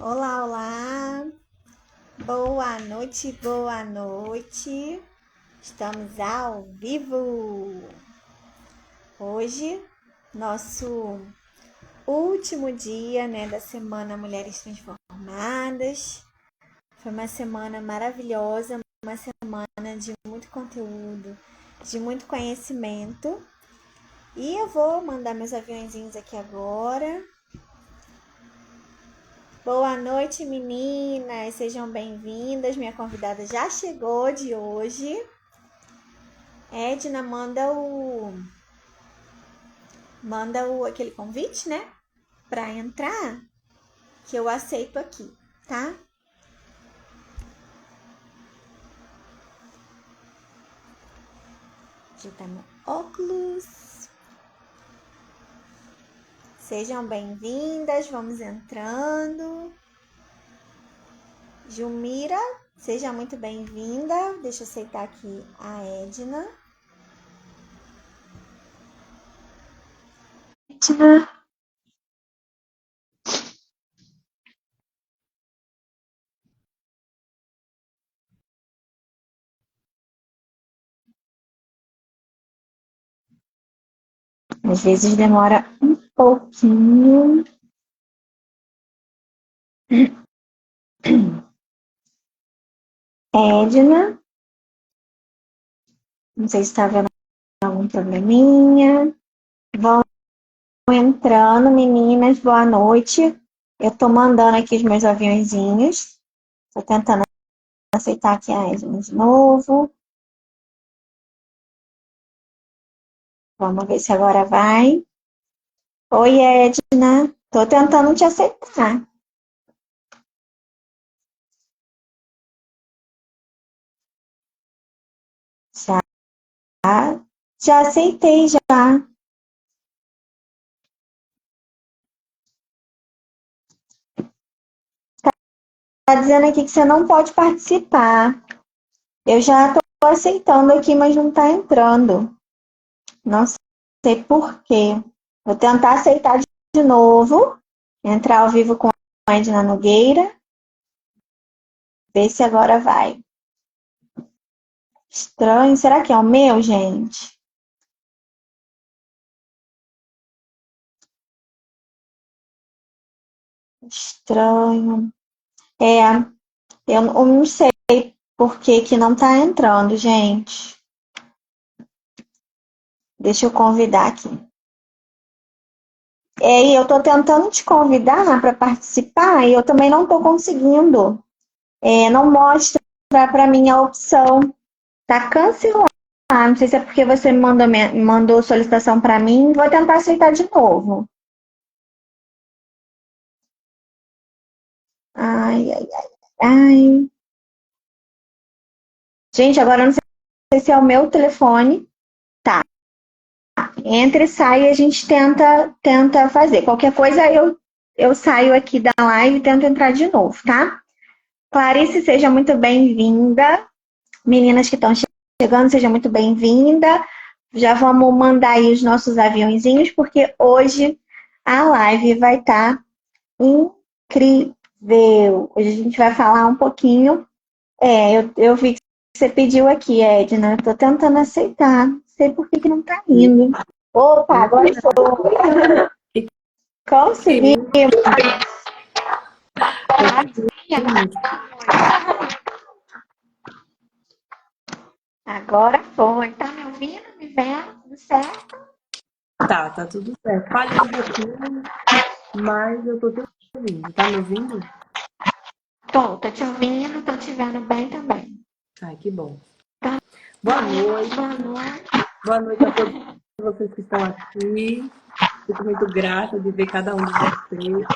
Olá, olá! Boa noite, boa noite! Estamos ao vivo! Hoje, nosso último dia, da semana Mulheres Transformadas. Foi uma semana maravilhosa, uma semana de muito conteúdo, de muito conhecimento. E eu vou mandar meus aviãozinhos aqui agora. Boa noite, meninas, sejam bem-vindas. Minha convidada já chegou de hoje. Edna, aquele convite, né? Para entrar, que eu aceito aqui, tá? Ajeitar meu óculos. Sejam bem-vindas, vamos entrando. Jumira, seja muito bem-vinda. Deixa eu aceitar aqui a Edna. Edna. Às vezes demora um pouquinho. Edna. Não sei se está vendo algum probleminha. Vão entrando, meninas. Boa noite. Eu tô mandando aqui os meus aviãozinhos. Tô tentando aceitar aqui a Edna de novo. Vamos ver se agora vai. Oi, Edna. Tô tentando te aceitar. Já aceitei, já. Tá dizendo aqui que você não pode participar. Eu já tô aceitando aqui, mas não tá entrando. Não sei por quê. Vou tentar aceitar de novo. Entrar ao vivo com a Edna Nogueira. Ver se agora vai. Estranho. Será que é o meu, gente? Estranho. Eu não sei por que não tá entrando, gente. Deixa eu convidar aqui. E eu tô tentando te convidar para participar e eu também não tô conseguindo. Não mostra para mim a opção. Tá cancelado. Não sei se é porque você mandou solicitação para mim. Vou tentar aceitar de novo. Ai, ai, ai, ai. Gente, agora eu não sei se é o meu telefone. Tá. Entra e sai e a gente tenta fazer. Qualquer coisa eu saio aqui da live e tento entrar de novo, tá? Clarice, seja muito bem-vinda. Meninas que estão chegando, seja muito bem-vinda. Já vamos mandar aí os nossos aviãozinhos, porque hoje a live vai estar incrível. Hoje a gente vai falar um pouquinho. Eu vi que você pediu aqui, Edna. Estou tentando aceitar. Não sei por que não está indo. Opa, agora foi. Consegui. Agora foi. Tá me ouvindo? Me vendo? Tudo certo? Tá tudo certo. Falhei um pouquinho, mas eu tô te ouvindo. Tá me ouvindo? Tô te ouvindo, tô te vendo bem também. Ai, que bom. Boa noite. Boa noite a todos vocês que estão aqui. Fico muito grata de ver cada um de vocês.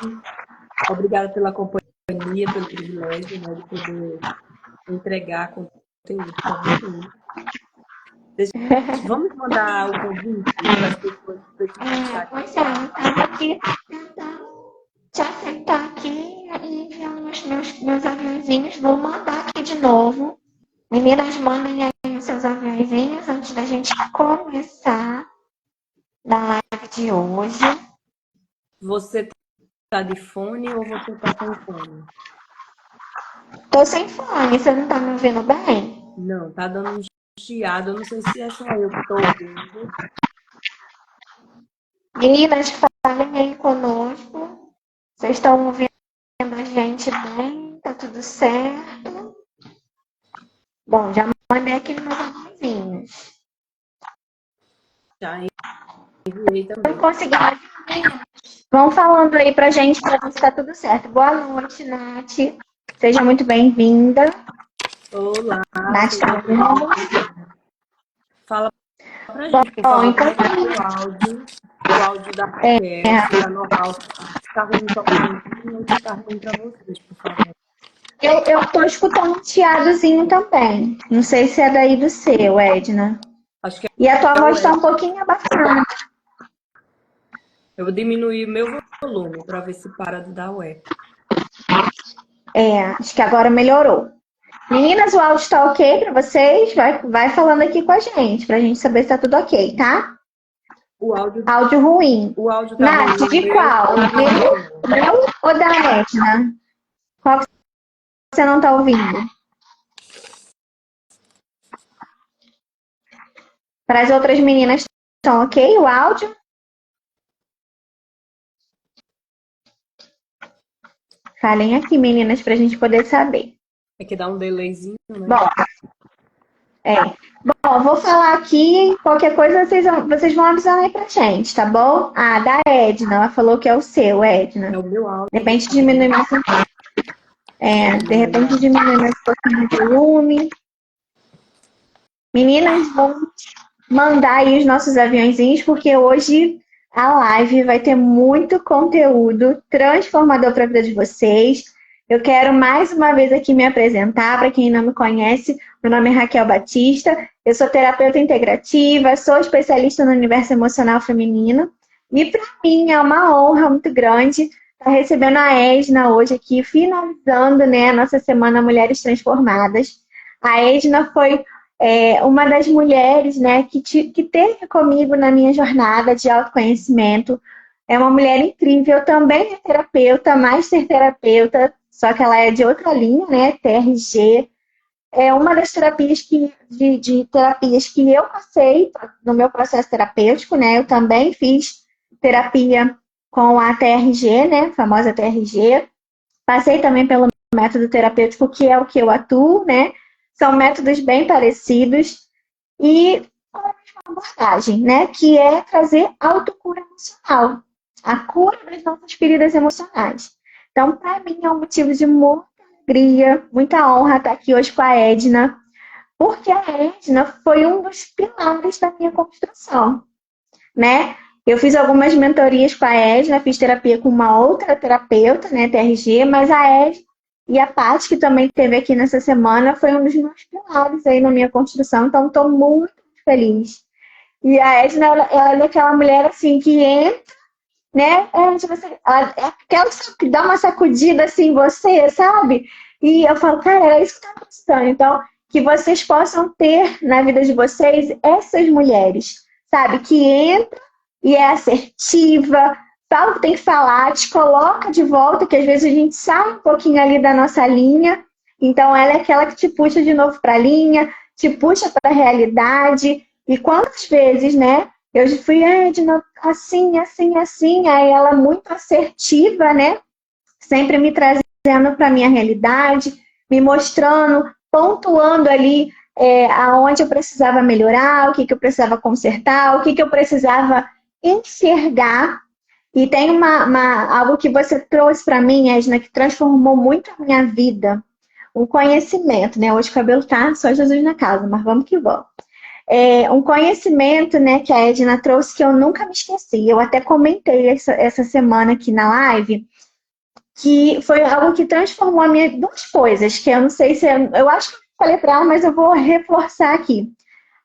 Obrigada pela companhia, pelo privilégio, de poder entregar conteúdo para vocês. Vamos mandar o convite para as pessoas que estão Pois é, eu tava aqui tentando te aceitar aqui e meus aviãozinhos. Vou mandar aqui de novo. Meninas, mandem aí os seus aviãozinhos antes da gente começar na live de hoje. Você tá de fone ou você tá sem fone? Tô sem fone, você não tá me ouvindo bem? Não, tá dando um chiado. Eu não sei se é só eu que tô ouvindo. Meninas, falem aí conosco. Vocês estão ouvindo a gente bem? Tá tudo certo? Bom, já mandei aqui meus amorzinhos. Já enviei Não também. consegui mais. Vão falando aí pra gente pra ver se tá tudo certo. Boa noite, Nath. Seja muito bem-vinda. Olá, Nath seja tá ouvindo? bem-vinda. Fala pra gente, por Bom, favor, então como é que tá o áudio? O áudio da Raquel, se tá normal, se tá ruim só pra mim ou se tá ruim pra vocês, por favor. eu tô escutando um chiadozinho também. Não sei se é daí do seu, Edna. Acho que E a tua é o voz tá Ed. um pouquinho abafada. Eu vou diminuir meu volume pra ver se para de dar o eco. Acho que agora melhorou. Meninas, o áudio tá ok pra vocês? Vai falando aqui com a gente, pra gente saber se tá tudo ok, tá? Áudio ruim. O áudio tá ruim Nath, no de meu qual? ou no seu? Meu ou da Edna? Qual que você não tá ouvindo? Para as outras meninas estão ok o áudio? Falem aqui, meninas, pra gente poder saber. É que dá um delayzinho, né? Bom, Bom, eu vou falar aqui, qualquer coisa vocês vão avisando aí pra gente, tá bom? Ah, da Edna, ela falou que é o seu, É Edna. o meu áudio De que repente tá diminui ruim. mais um pouco. De repente diminui mais um pouquinho o volume. Meninas, vão mandar aí os nossos aviãozinhos, porque hoje a live vai ter muito conteúdo transformador para a vida de vocês. Eu quero mais uma vez aqui me apresentar. Para quem não me conhece, meu nome é Raquel Batista, eu sou terapeuta integrativa, sou especialista no universo emocional feminino e para mim é uma honra muito grande estar recebendo a Edna hoje aqui, finalizando, né, a nossa semana Mulheres Transformadas. A Edna foi uma das mulheres, né, que teve comigo na minha jornada de autoconhecimento. É uma mulher incrível, também é terapeuta, master terapeuta, só que ela é de outra linha, né, TRG. É uma das terapias de terapias que eu passei no meu processo terapêutico, né, eu também fiz terapia com a TRG, né, a famosa TRG. Passei também pelo método terapêutico, que é o que eu atuo, né? São métodos bem parecidos e com a mesma abordagem, né? Que é trazer autocura emocional, a cura das nossas feridas emocionais. Então, para mim, é um motivo de muita alegria, muita honra estar aqui hoje com a Edna, porque a Edna foi um dos pilares da minha construção, né? Eu fiz algumas mentorias com a Edna, fiz terapia com uma outra terapeuta, né, TRG, mas a Edna e a Paty, que também esteve aqui nessa semana, foi um dos meus pilares aí na minha construção, então estou muito feliz. E a Edna, ela é aquela mulher assim que entra, né? Ela é aquela que dá uma sacudida assim em você, sabe? E eu falo, cara, é isso que está precisando. Então, que vocês possam ter na vida de vocês essas mulheres, sabe? Que entra e é assertiva, fala o que tem que falar, te coloca de volta, que às vezes a gente sai um pouquinho ali da nossa linha. Então, ela é aquela que te puxa de novo para a linha, te puxa para a realidade. E quantas vezes, né? Eu fui, Edna, assim, assim, assim. Aí ela muito assertiva, né? Sempre me trazendo para a minha realidade, me mostrando, pontuando ali aonde eu precisava melhorar, o que eu precisava consertar, o que eu precisava enxergar. E tem algo que você trouxe para mim, Edna, que transformou muito a minha vida. Um conhecimento, né? Hoje o cabelo tá só Jesus na casa, mas vamos que vamos. Um conhecimento, né, que a Edna trouxe que eu nunca me esqueci. Eu até comentei essa semana aqui na live, que foi algo que transformou a minha duas coisas, que eu não sei se eu acho que eu falei para ela, mas eu vou reforçar aqui.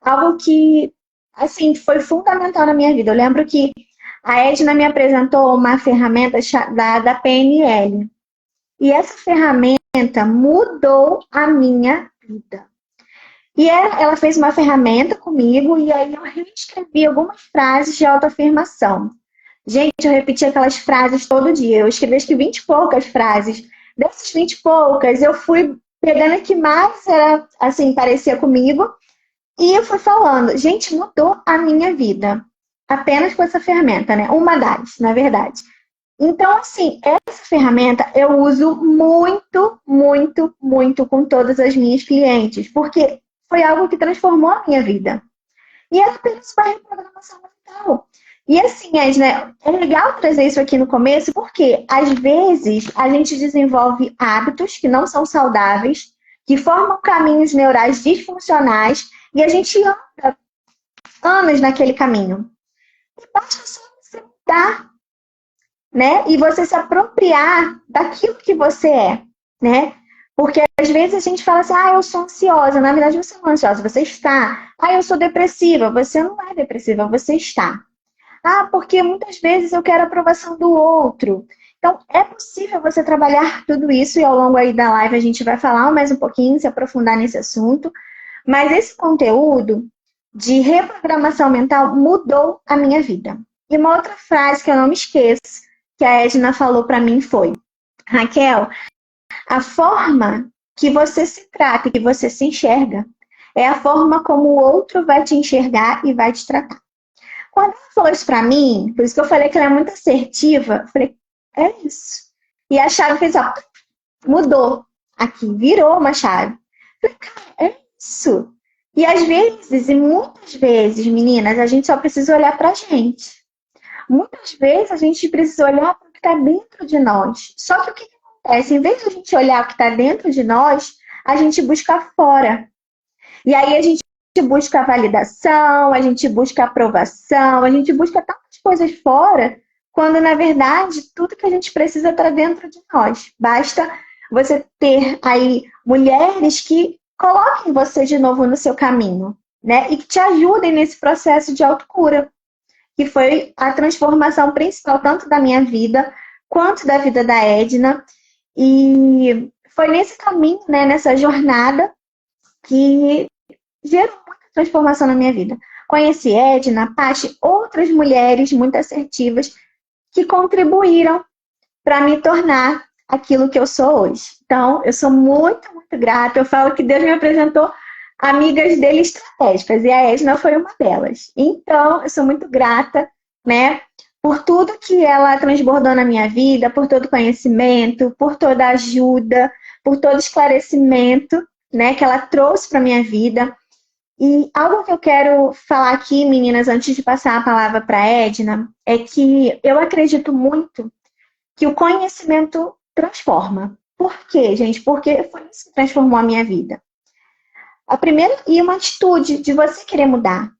Algo que assim foi fundamental na minha vida. Eu lembro que a Edna me apresentou uma ferramenta da PNL. E essa ferramenta mudou a minha vida. E ela fez uma ferramenta comigo e aí eu reescrevi algumas frases de autoafirmação. Gente, eu repetia aquelas frases todo dia. Eu escrevi acho que 20 e poucas frases. Dessas 20 e poucas, eu fui pegando a que mais era, assim, parecia comigo. E eu fui falando. Gente, mudou a minha vida. Apenas com essa ferramenta, né? Uma das, na verdade. Então, assim, essa ferramenta eu uso muito, muito, muito com todas as minhas clientes. Porque foi algo que transformou a minha vida. E ela apenas vai reprogramação mental. E assim, Edna, é legal trazer isso aqui no começo, porque às vezes a gente desenvolve hábitos que não são saudáveis, que formam caminhos neurais disfuncionais, e a gente anda anos naquele caminho. E basta só você mudar, né? E você se apropriar daquilo que você é, né? Porque às vezes a gente fala assim, eu sou ansiosa. Na verdade, você não é ansiosa, você está. Eu sou depressiva. Você não é depressiva, você está. Porque muitas vezes eu quero a aprovação do outro. Então, é possível você trabalhar tudo isso e ao longo aí da live a gente vai falar mais um pouquinho, se aprofundar nesse assunto. Mas esse conteúdo de reprogramação mental mudou a minha vida. E uma outra frase que eu não me esqueço, que a Edna falou para mim foi: Raquel, a forma que você se trata e que você se enxerga é a forma como o outro vai te enxergar e vai te tratar. Quando ela falou isso pra mim, por isso que eu falei que ela é muito assertiva, eu falei, é isso. E a chave fez, mudou aqui, virou uma chave. Eu falei, cara, é isso. E às vezes, e muitas vezes, meninas, a gente só precisa olhar pra gente. Muitas vezes a gente precisa olhar para o que está dentro de nós. Só que o que acontece? Em vez de a gente olhar o que está dentro de nós, a gente busca fora. E aí a gente busca a validação, a gente busca a aprovação, a gente busca tantas coisas fora, quando na verdade tudo que a gente precisa está dentro de nós. Basta você ter aí mulheres que coloquem você de novo no seu caminho, né? E que te ajudem nesse processo de autocura, que foi a transformação principal tanto da minha vida quanto da vida da Edna. E foi nesse caminho, né, nessa jornada, que gerou muita transformação na minha vida. Conheci Edna, Paty, outras mulheres muito assertivas que contribuíram para me tornar aquilo que eu sou hoje. Então, eu sou muito, muito grata. Eu falo que Deus me apresentou amigas dele estratégicas, e a Edna foi uma delas. Então, eu sou muito grata, né, por tudo que ela transbordou na minha vida, por todo conhecimento, por toda ajuda, por todo esclarecimento, né, que ela trouxe para minha vida. E algo que eu quero falar aqui, meninas, antes de passar a palavra para a Edna, é que eu acredito muito que o conhecimento transforma. Por quê, gente? Porque foi isso que transformou a minha vida. A primeira, e uma atitude de você querer mudar.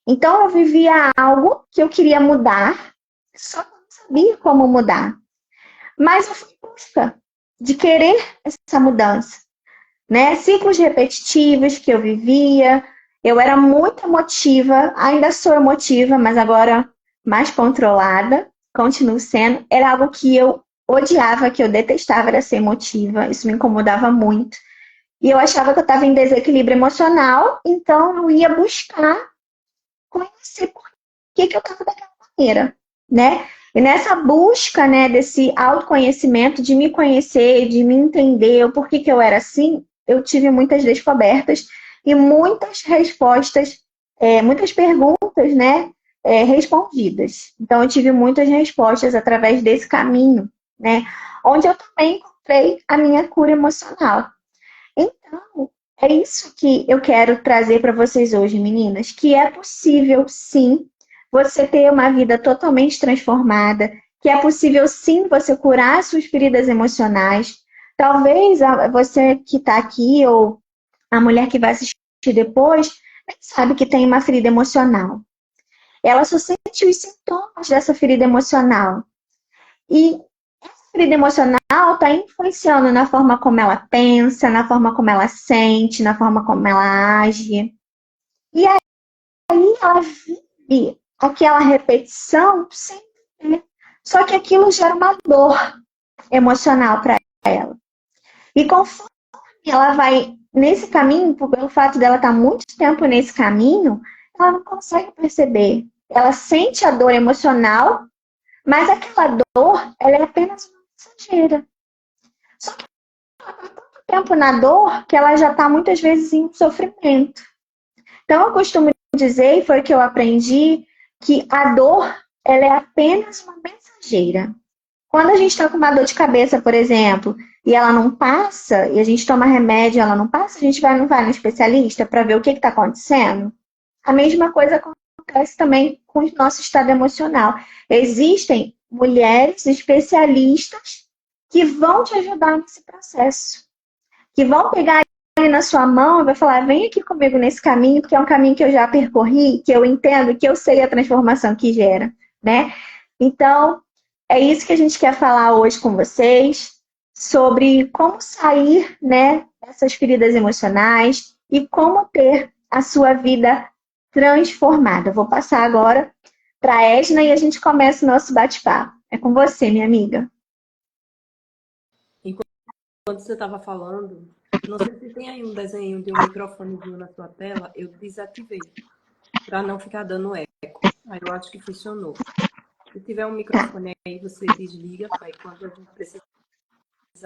Então, eu vivia algo que eu queria mudar, só que eu não sabia como mudar. Mas eu fui em busca de querer essa mudança, né? Ciclos repetitivos que eu vivia, eu era muito emotiva, ainda sou emotiva, mas agora mais controlada, continuo sendo. Era algo que eu odiava, que eu detestava, era ser emotiva, isso me incomodava muito. E eu achava que eu estava em desequilíbrio emocional, então eu ia buscar conhecer por que eu estava daquela maneira, né? E nessa busca, né, desse autoconhecimento, de me conhecer, de me entender o porquê que eu era assim, eu tive muitas descobertas e muitas respostas, muitas perguntas, né, respondidas. Então, eu tive muitas respostas através desse caminho, né, onde eu também encontrei a minha cura emocional. Então, é isso que eu quero trazer para vocês hoje, meninas, que é possível, sim, você ter uma vida totalmente transformada, que é possível, sim, você curar suas feridas emocionais. Talvez você que está aqui, ou a mulher que vai assistir depois, nem sabe que tem uma ferida emocional. Ela só sente os sintomas dessa ferida emocional. E essa ferida emocional está influenciando na forma como ela pensa, na forma como ela sente, na forma como ela age. E aí ela vive aquela repetição sem ver. Só que aquilo gera uma dor emocional para ela. E conforme ela vai nesse caminho, pelo fato dela estar muito tempo nesse caminho, ela não consegue perceber. Ela sente a dor emocional, Mas aquela dor, ela é apenas uma mensageira. Só que ela está tanto tempo na dor que ela já está muitas vezes em sofrimento. Então, eu costumo dizer, e foi o que eu aprendi, que a dor, ela é apenas uma mensageira. Quando a gente está com uma dor de cabeça, por exemplo, e ela não passa, e a gente toma remédio e ela não passa, a gente não vai no especialista para ver o que está acontecendo? A mesma coisa acontece também com o nosso estado emocional. Existem mulheres especialistas que vão te ajudar nesse processo, que vão pegar ele na sua mão e vai falar, vem aqui comigo nesse caminho, porque é um caminho que eu já percorri, que eu entendo, que eu sei a transformação que gera, né? Então, é isso que a gente quer falar hoje com vocês, sobre como sair, né, dessas feridas emocionais e como ter a sua vida transformada. Vou passar agora para a Edna e a gente começa o nosso bate-papo. É com você, minha amiga. Enquanto você estava falando, não sei se tem aí um desenho de um microfonezinho na sua tela, eu desativei, para não ficar dando eco. Aí eu acho que funcionou. Se tiver um microfone aí, você desliga, aí quando a gente precisar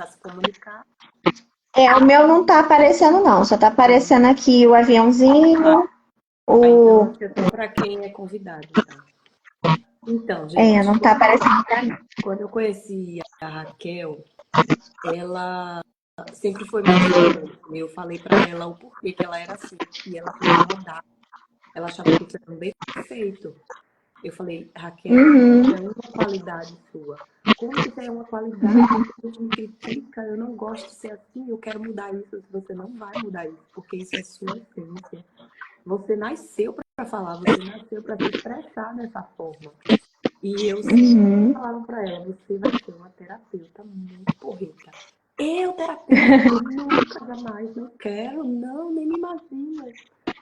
se comunicar. O meu não tá aparecendo, não. Só tá aparecendo aqui o aviãozinho. Então, acho que é só para quem é convidado. Então, gente, Não tá aparecendo pra mim. quando eu conheci a Raquel, ela sempre foi muito. Eu falei para ela o porquê que ela era assim, e ela queria mudar. Ela achava que isso era um defeito. Eu falei, Raquel, isso é uma qualidade sua. Como que isso é uma qualidade? A gente me critica, eu não gosto de ser assim, eu quero mudar isso. Você não vai mudar isso, porque isso é sua essência. Você nasceu para falar, você nasceu para se expressar dessa forma. E eu sempre falava para ela, você vai ser uma terapeuta muito porreta. Eu, terapeuta, nunca, jamais, não quero, não, nem me imagino.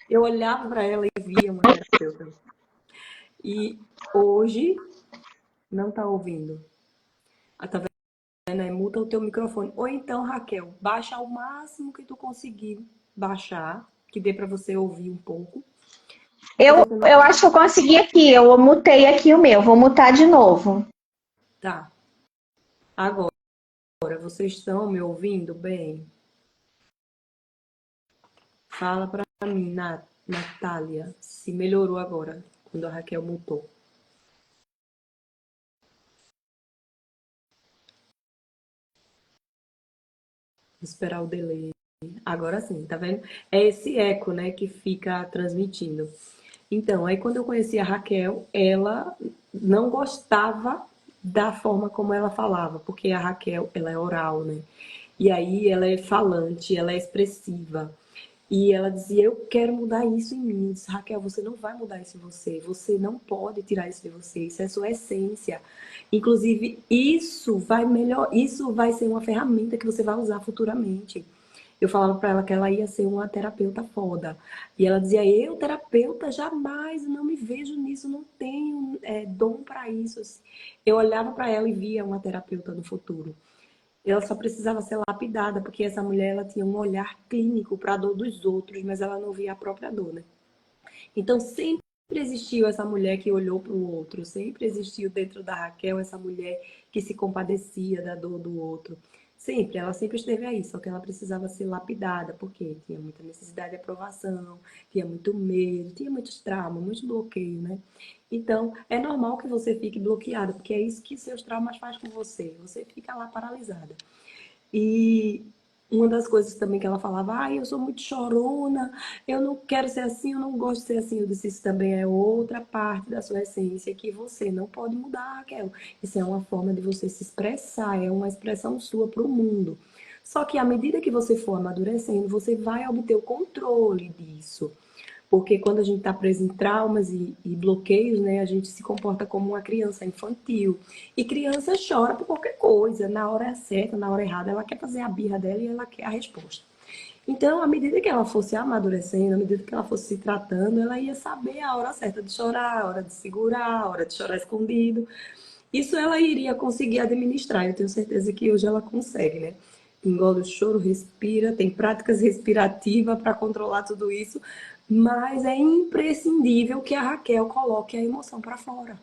Eu olhava para ela e via uma terapeuta. E hoje, não tá ouvindo. Tá vendo? Muta o teu microfone. Ou então, Raquel, baixa ao máximo que tu conseguir baixar, que dê para você ouvir um pouco. Eu acho que eu consegui aqui. Eu mutei aqui o meu. Vou mutar de novo. Tá. Agora, vocês estão me ouvindo bem? Fala para mim, Natália, se melhorou agora, quando a Raquel mutou. Vou esperar o delay. Agora sim, tá vendo? É esse eco, né, que fica transmitindo. Então, aí quando eu conheci a Raquel, ela não gostava da forma como ela falava, porque a Raquel, ela é oral, né? E aí ela é falante, ela é expressiva. E ela dizia, eu quero mudar isso em mim. Eu disse, Raquel, você não vai mudar isso em você. Você não pode tirar isso de você. Isso é sua essência. Inclusive, isso vai ser uma ferramenta que você vai usar futuramente. Eu falava para ela que ela ia ser uma terapeuta foda. E ela dizia, eu, terapeuta, jamais, não me vejo nisso, não tenho dom para isso. Eu olhava para ela e via uma terapeuta no futuro. Ela só precisava ser lapidada, porque essa mulher ela tinha um olhar clínico para a dor dos outros, mas ela não via a própria dor, né? Então sempre existiu essa mulher que olhou para o outro, sempre existiu dentro da Raquel essa mulher que se compadecia da dor do outro. Sempre, ela sempre esteve aí, só que ela precisava ser lapidada, porque tinha muita necessidade de aprovação, tinha muito medo, tinha muitos traumas, muito bloqueio, né? Então, é normal que você fique bloqueada, porque é isso que seus traumas fazem com você. Você fica lá paralisada. E uma das coisas também que ela falava, eu sou muito chorona, eu não quero ser assim, eu não gosto de ser assim. Eu disse, isso também é outra parte da sua essência que você não pode mudar, Raquel. Isso é uma forma de você se expressar, é uma expressão sua para o mundo. Só que à medida que você for amadurecendo, você vai obter o controle disso. Porque quando a gente está preso em traumas e bloqueios, né, a gente se comporta como uma criança infantil. E criança chora por qualquer coisa. Na hora certa, na hora errada, ela quer fazer a birra dela e ela quer a resposta. Então, à medida que ela fosse amadurecendo, à medida que ela fosse se tratando, ela ia saber a hora certa de chorar, a hora de segurar, a hora de chorar escondido. Isso ela iria conseguir administrar. Eu tenho certeza que hoje ela consegue, né? Engole o choro, respira, tem práticas respirativas para controlar tudo isso, mas é imprescindível que a Raquel coloque a emoção para fora,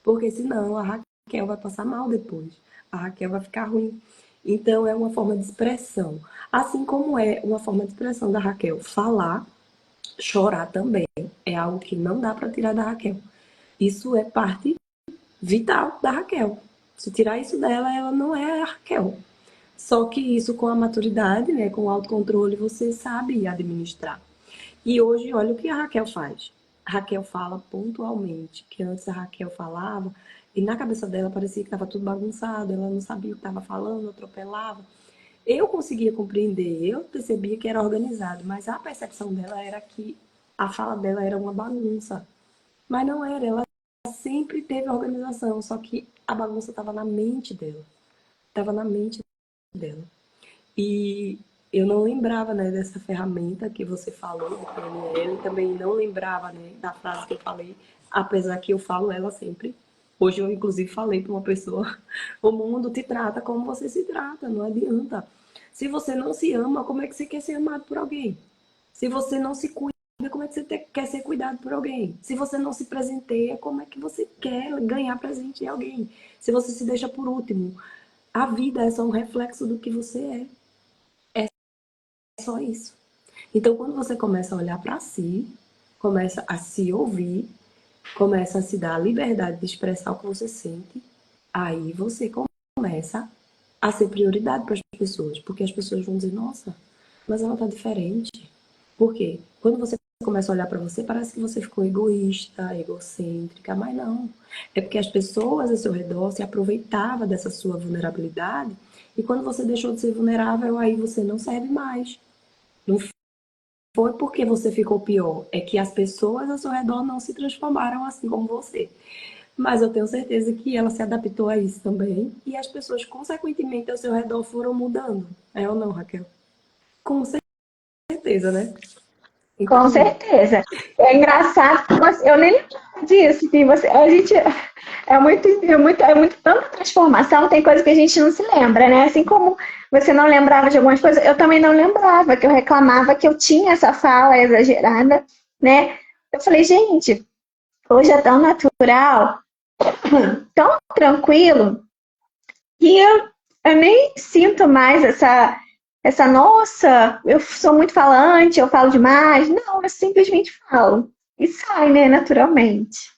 porque senão a Raquel vai passar mal depois. A Raquel vai ficar ruim. Então, é uma forma de expressão. Assim como é uma forma de expressão da Raquel falar, chorar também. É algo que não dá para tirar da Raquel. Isso é parte vital da Raquel. Se tirar isso dela, ela não é a Raquel. Só que isso com a maturidade, né, com o autocontrole, você sabe administrar. E hoje, olha o que a Raquel faz. A Raquel fala pontualmente, que antes a Raquel falava, e na cabeça dela parecia que estava tudo bagunçado, ela não sabia o que estava falando, atropelava. Eu conseguia compreender, eu percebia que era organizado, mas a percepção dela era que a fala dela era uma bagunça. Mas não era, ela sempre teve organização, só que a bagunça estava na mente dela. Estava na mente dela. E eu não lembrava, né, dessa ferramenta que você falou do PNL, também não lembrava, né, da frase que eu falei, apesar que eu falo ela sempre. Hoje eu, inclusive, falei para uma pessoa, o mundo te trata como você se trata, não adianta. Se você não se ama, como é que você quer ser amado por alguém? Se você não se cuida, como é que você quer ser cuidado por alguém? Se você não se presenteia, como é que você quer ganhar presente de alguém? Se você se deixa por último, a vida é só um reflexo do que você é. É só isso. Então, quando você começa a olhar para si, começa a se ouvir, começa a se dar a liberdade de expressar o que você sente, aí você começa a ser prioridade para as pessoas, porque as pessoas vão dizer, nossa, mas ela tá diferente. Por quê? Quando você começa a olhar para você, parece que você ficou egoísta, egocêntrica, mas não. É porque as pessoas ao seu redor se aproveitavam dessa sua vulnerabilidade e quando você deixou de ser vulnerável, aí você não serve mais. Não foi porque você ficou pior, é que as pessoas ao seu redor não se transformaram assim como você. Mas eu tenho certeza que ela se adaptou a isso também e as pessoas, consequentemente, ao seu redor foram mudando. É ou não, Raquel? Com certeza, né? Com Então, certeza. É engraçado, eu nem lembro disso, que você, a gente é muito tanta transformação, tem coisa que a gente não se lembra, né? Assim como você não lembrava de algumas coisas, eu também não lembrava, que eu reclamava que eu tinha essa fala exagerada, né? Eu falei, gente, hoje é tão natural, tão tranquilo, que eu nem sinto mais nossa, eu sou muito falante, eu falo demais. Não, eu simplesmente falo. E sai, né, naturalmente.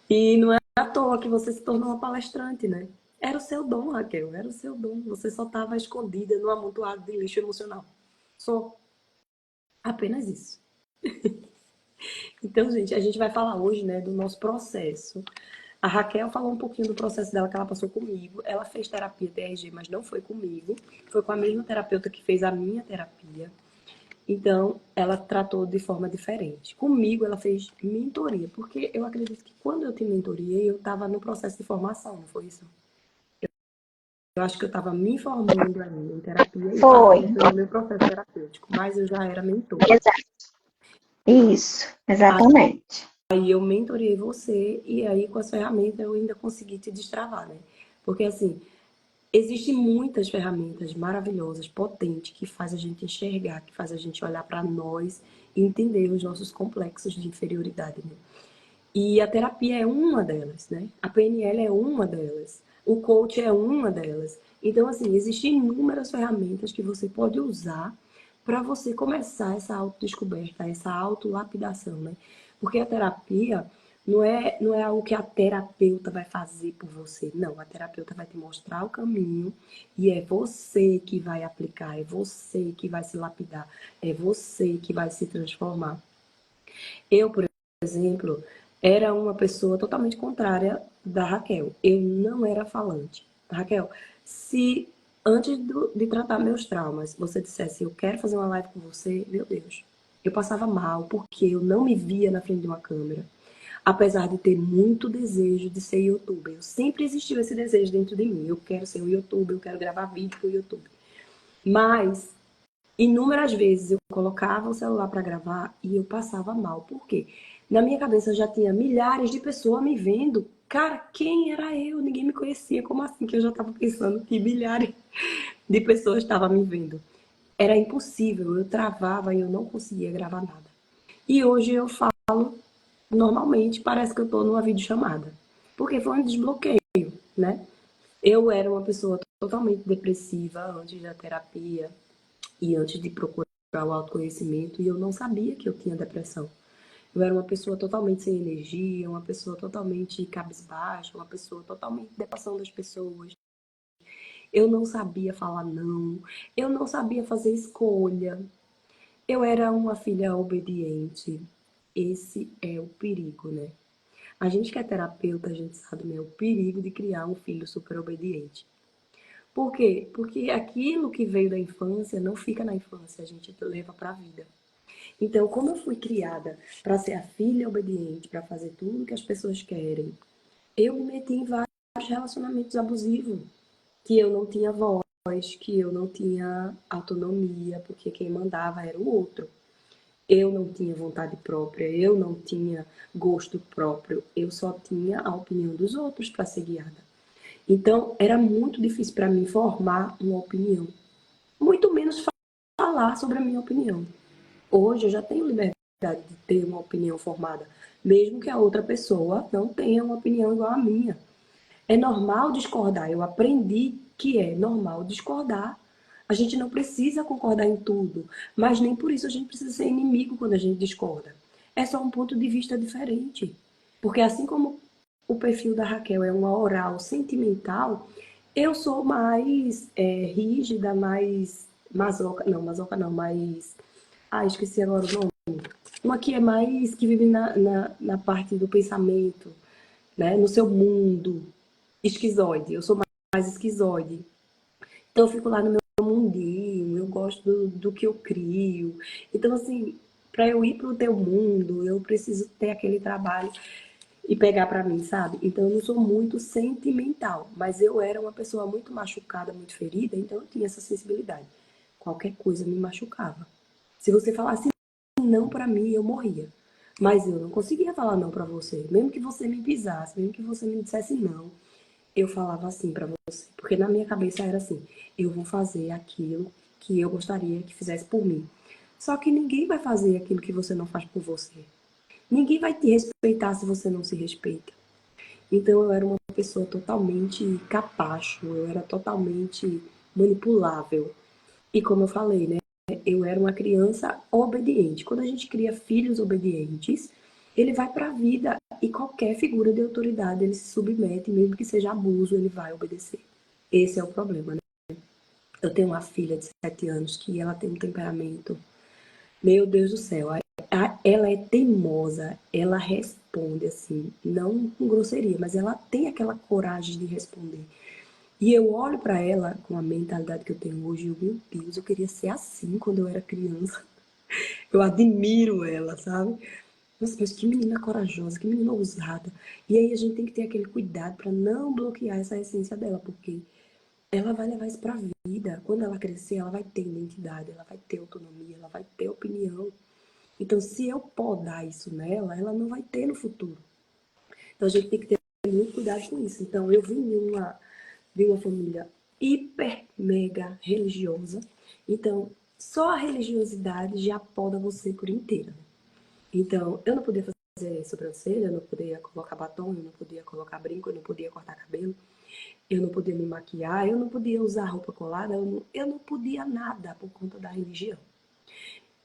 e não é à toa que você se tornou uma palestrante, né? Era o seu dom, Raquel, era o seu dom. Você só estava escondida no amontoado de lixo emocional. Só apenas isso. Então, gente, a gente vai falar hoje, né, do nosso processo. A Raquel falou um pouquinho do processo dela que ela passou comigo. Ela fez terapia TRG, mas não foi comigo. Foi com a mesma terapeuta que fez a minha terapia. Então, ela tratou de forma diferente. Comigo, ela fez mentoria, porque eu acredito que quando eu te mentoria, eu estava no processo de formação, não foi isso? Eu acho que eu estava me formando ainda em terapia e Foi. passando pelo meu processo terapêutico, mas eu já era mentora. Exato. Isso, exatamente. Aí eu mentorei você e aí com as ferramentas eu ainda consegui te destravar, né? Porque assim, existem muitas ferramentas maravilhosas, potentes, que faz a gente enxergar, que faz a gente olhar para nós e entender os nossos complexos de inferioridade, né? E a terapia é uma delas, né? A PNL é uma delas. O coach é uma delas. Então, assim, existem inúmeras ferramentas que você pode usar para você começar essa autodescoberta, essa autolapidação, né? Porque a terapia não é algo que a terapeuta vai fazer por você. Não, a terapeuta vai te mostrar o caminho e é você que vai aplicar, é você que vai se lapidar, é você que vai se transformar. Eu, por exemplo, era uma pessoa totalmente contrária da Raquel. Eu não era falante. Raquel, se antes de tratar meus traumas, você dissesse, eu quero fazer uma live com você, meu Deus, eu passava mal porque eu não me via na frente de uma câmera. Apesar de ter muito desejo de ser youtuber. Eu sempre existiu esse desejo dentro de mim. Eu quero ser um youtuber, eu quero gravar vídeo para o YouTube. Mas inúmeras vezes eu colocava o celular para gravar e eu passava mal. Por quê? Na minha cabeça eu já tinha milhares de pessoas me vendo. Cara, quem era eu? Ninguém me conhecia. Como assim que eu já estava pensando que milhares de pessoas estavam me vendo? Era impossível, eu travava e eu não conseguia gravar nada. E hoje eu falo normalmente, parece que eu estou numa videochamada. porque foi um desbloqueio, né? Eu era uma pessoa totalmente depressiva antes da terapia e antes de procurar o autoconhecimento, e eu não sabia que eu tinha depressão. Eu era uma pessoa totalmente sem energia, uma pessoa totalmente cabisbaixa, uma pessoa totalmente depressão das pessoas. Eu não sabia falar não, eu não sabia fazer escolha. Eu era uma filha obediente. Esse é o perigo, né? A gente que é terapeuta, a gente sabe, né, o perigo de criar um filho super obediente. Por quê? Porque aquilo que veio da infância não fica na infância, a gente leva para a vida. Então, como eu fui criada para ser a filha obediente, para fazer tudo que as pessoas querem, eu me meti em vários relacionamentos abusivos, que eu não tinha voz, que eu não tinha autonomia, porque quem mandava era o outro. Eu não tinha vontade própria, eu não tinha gosto próprio, eu só tinha a opinião dos outros para ser guiada. Então, era muito difícil para mim formar uma opinião, muito menos falar sobre a minha opinião. Hoje eu já tenho liberdade de ter uma opinião formada, mesmo que a outra pessoa não tenha uma opinião igual à minha. É normal discordar, eu aprendi que é normal discordar. A gente não precisa concordar em tudo, mas nem por isso a gente precisa ser inimigo quando a gente discorda. É só um ponto de vista diferente. Porque assim como o perfil da Raquel é uma oral sentimental, eu sou mais rígida, mais masoca não, mais... Ah, esqueci agora o nome. Uma que é mais, que vive na parte do pensamento, né? No seu mundo. Esquizoide, eu sou mais esquizoide. Então eu fico lá no meu mundinho, eu gosto do que eu crio. Então, assim, para eu ir para o teu mundo, eu preciso ter aquele trabalho e pegar para mim, sabe? Então eu não sou muito sentimental, mas eu era uma pessoa muito machucada, muito ferida, então eu tinha essa sensibilidade. Qualquer coisa me machucava. Se você falasse não para mim, eu morria. Mas eu não conseguia falar não para você. Mesmo que você me pisasse, mesmo que você me dissesse não, eu falava assim para você. Porque na minha cabeça era assim: eu vou fazer aquilo que eu gostaria que fizesse por mim. Só que ninguém vai fazer aquilo que você não faz por você. Ninguém vai te respeitar se você não se respeita. Então eu era uma pessoa totalmente capacho, eu era totalmente manipulável. E como eu falei, né? Eu era uma criança obediente. Quando a gente cria filhos obedientes, ele vai para a vida e qualquer figura de autoridade ele se submete, mesmo que seja abuso, ele vai obedecer. Esse é o problema, né? Eu tenho uma filha de 7 anos que ela tem um temperamento, meu Deus do céu, ela é teimosa, ela responde assim, não com grosseria, mas ela tem aquela coragem de responder. E eu olho para ela com a mentalidade que eu tenho hoje, e meu Deus, eu queria ser assim quando eu era criança. Eu admiro ela, sabe? Nossa, mas que menina corajosa, que menina ousada. E aí a gente tem que ter aquele cuidado para não bloquear essa essência dela, porque ela vai levar isso para a vida. Quando ela crescer, ela vai ter identidade, ela vai ter autonomia, ela vai ter opinião. Então, se eu podar isso nela, ela não vai ter no futuro. Então, a gente tem que ter muito cuidado com isso. Então, eu vim de uma família hiper, mega religiosa. Então, só a religiosidade já poda você por inteira. Então, eu não podia fazer sobrancelha, eu não podia colocar batom, eu não podia colocar brinco, eu não podia cortar cabelo, eu não podia me maquiar, eu não podia usar roupa colada, eu não podia nada por conta da religião.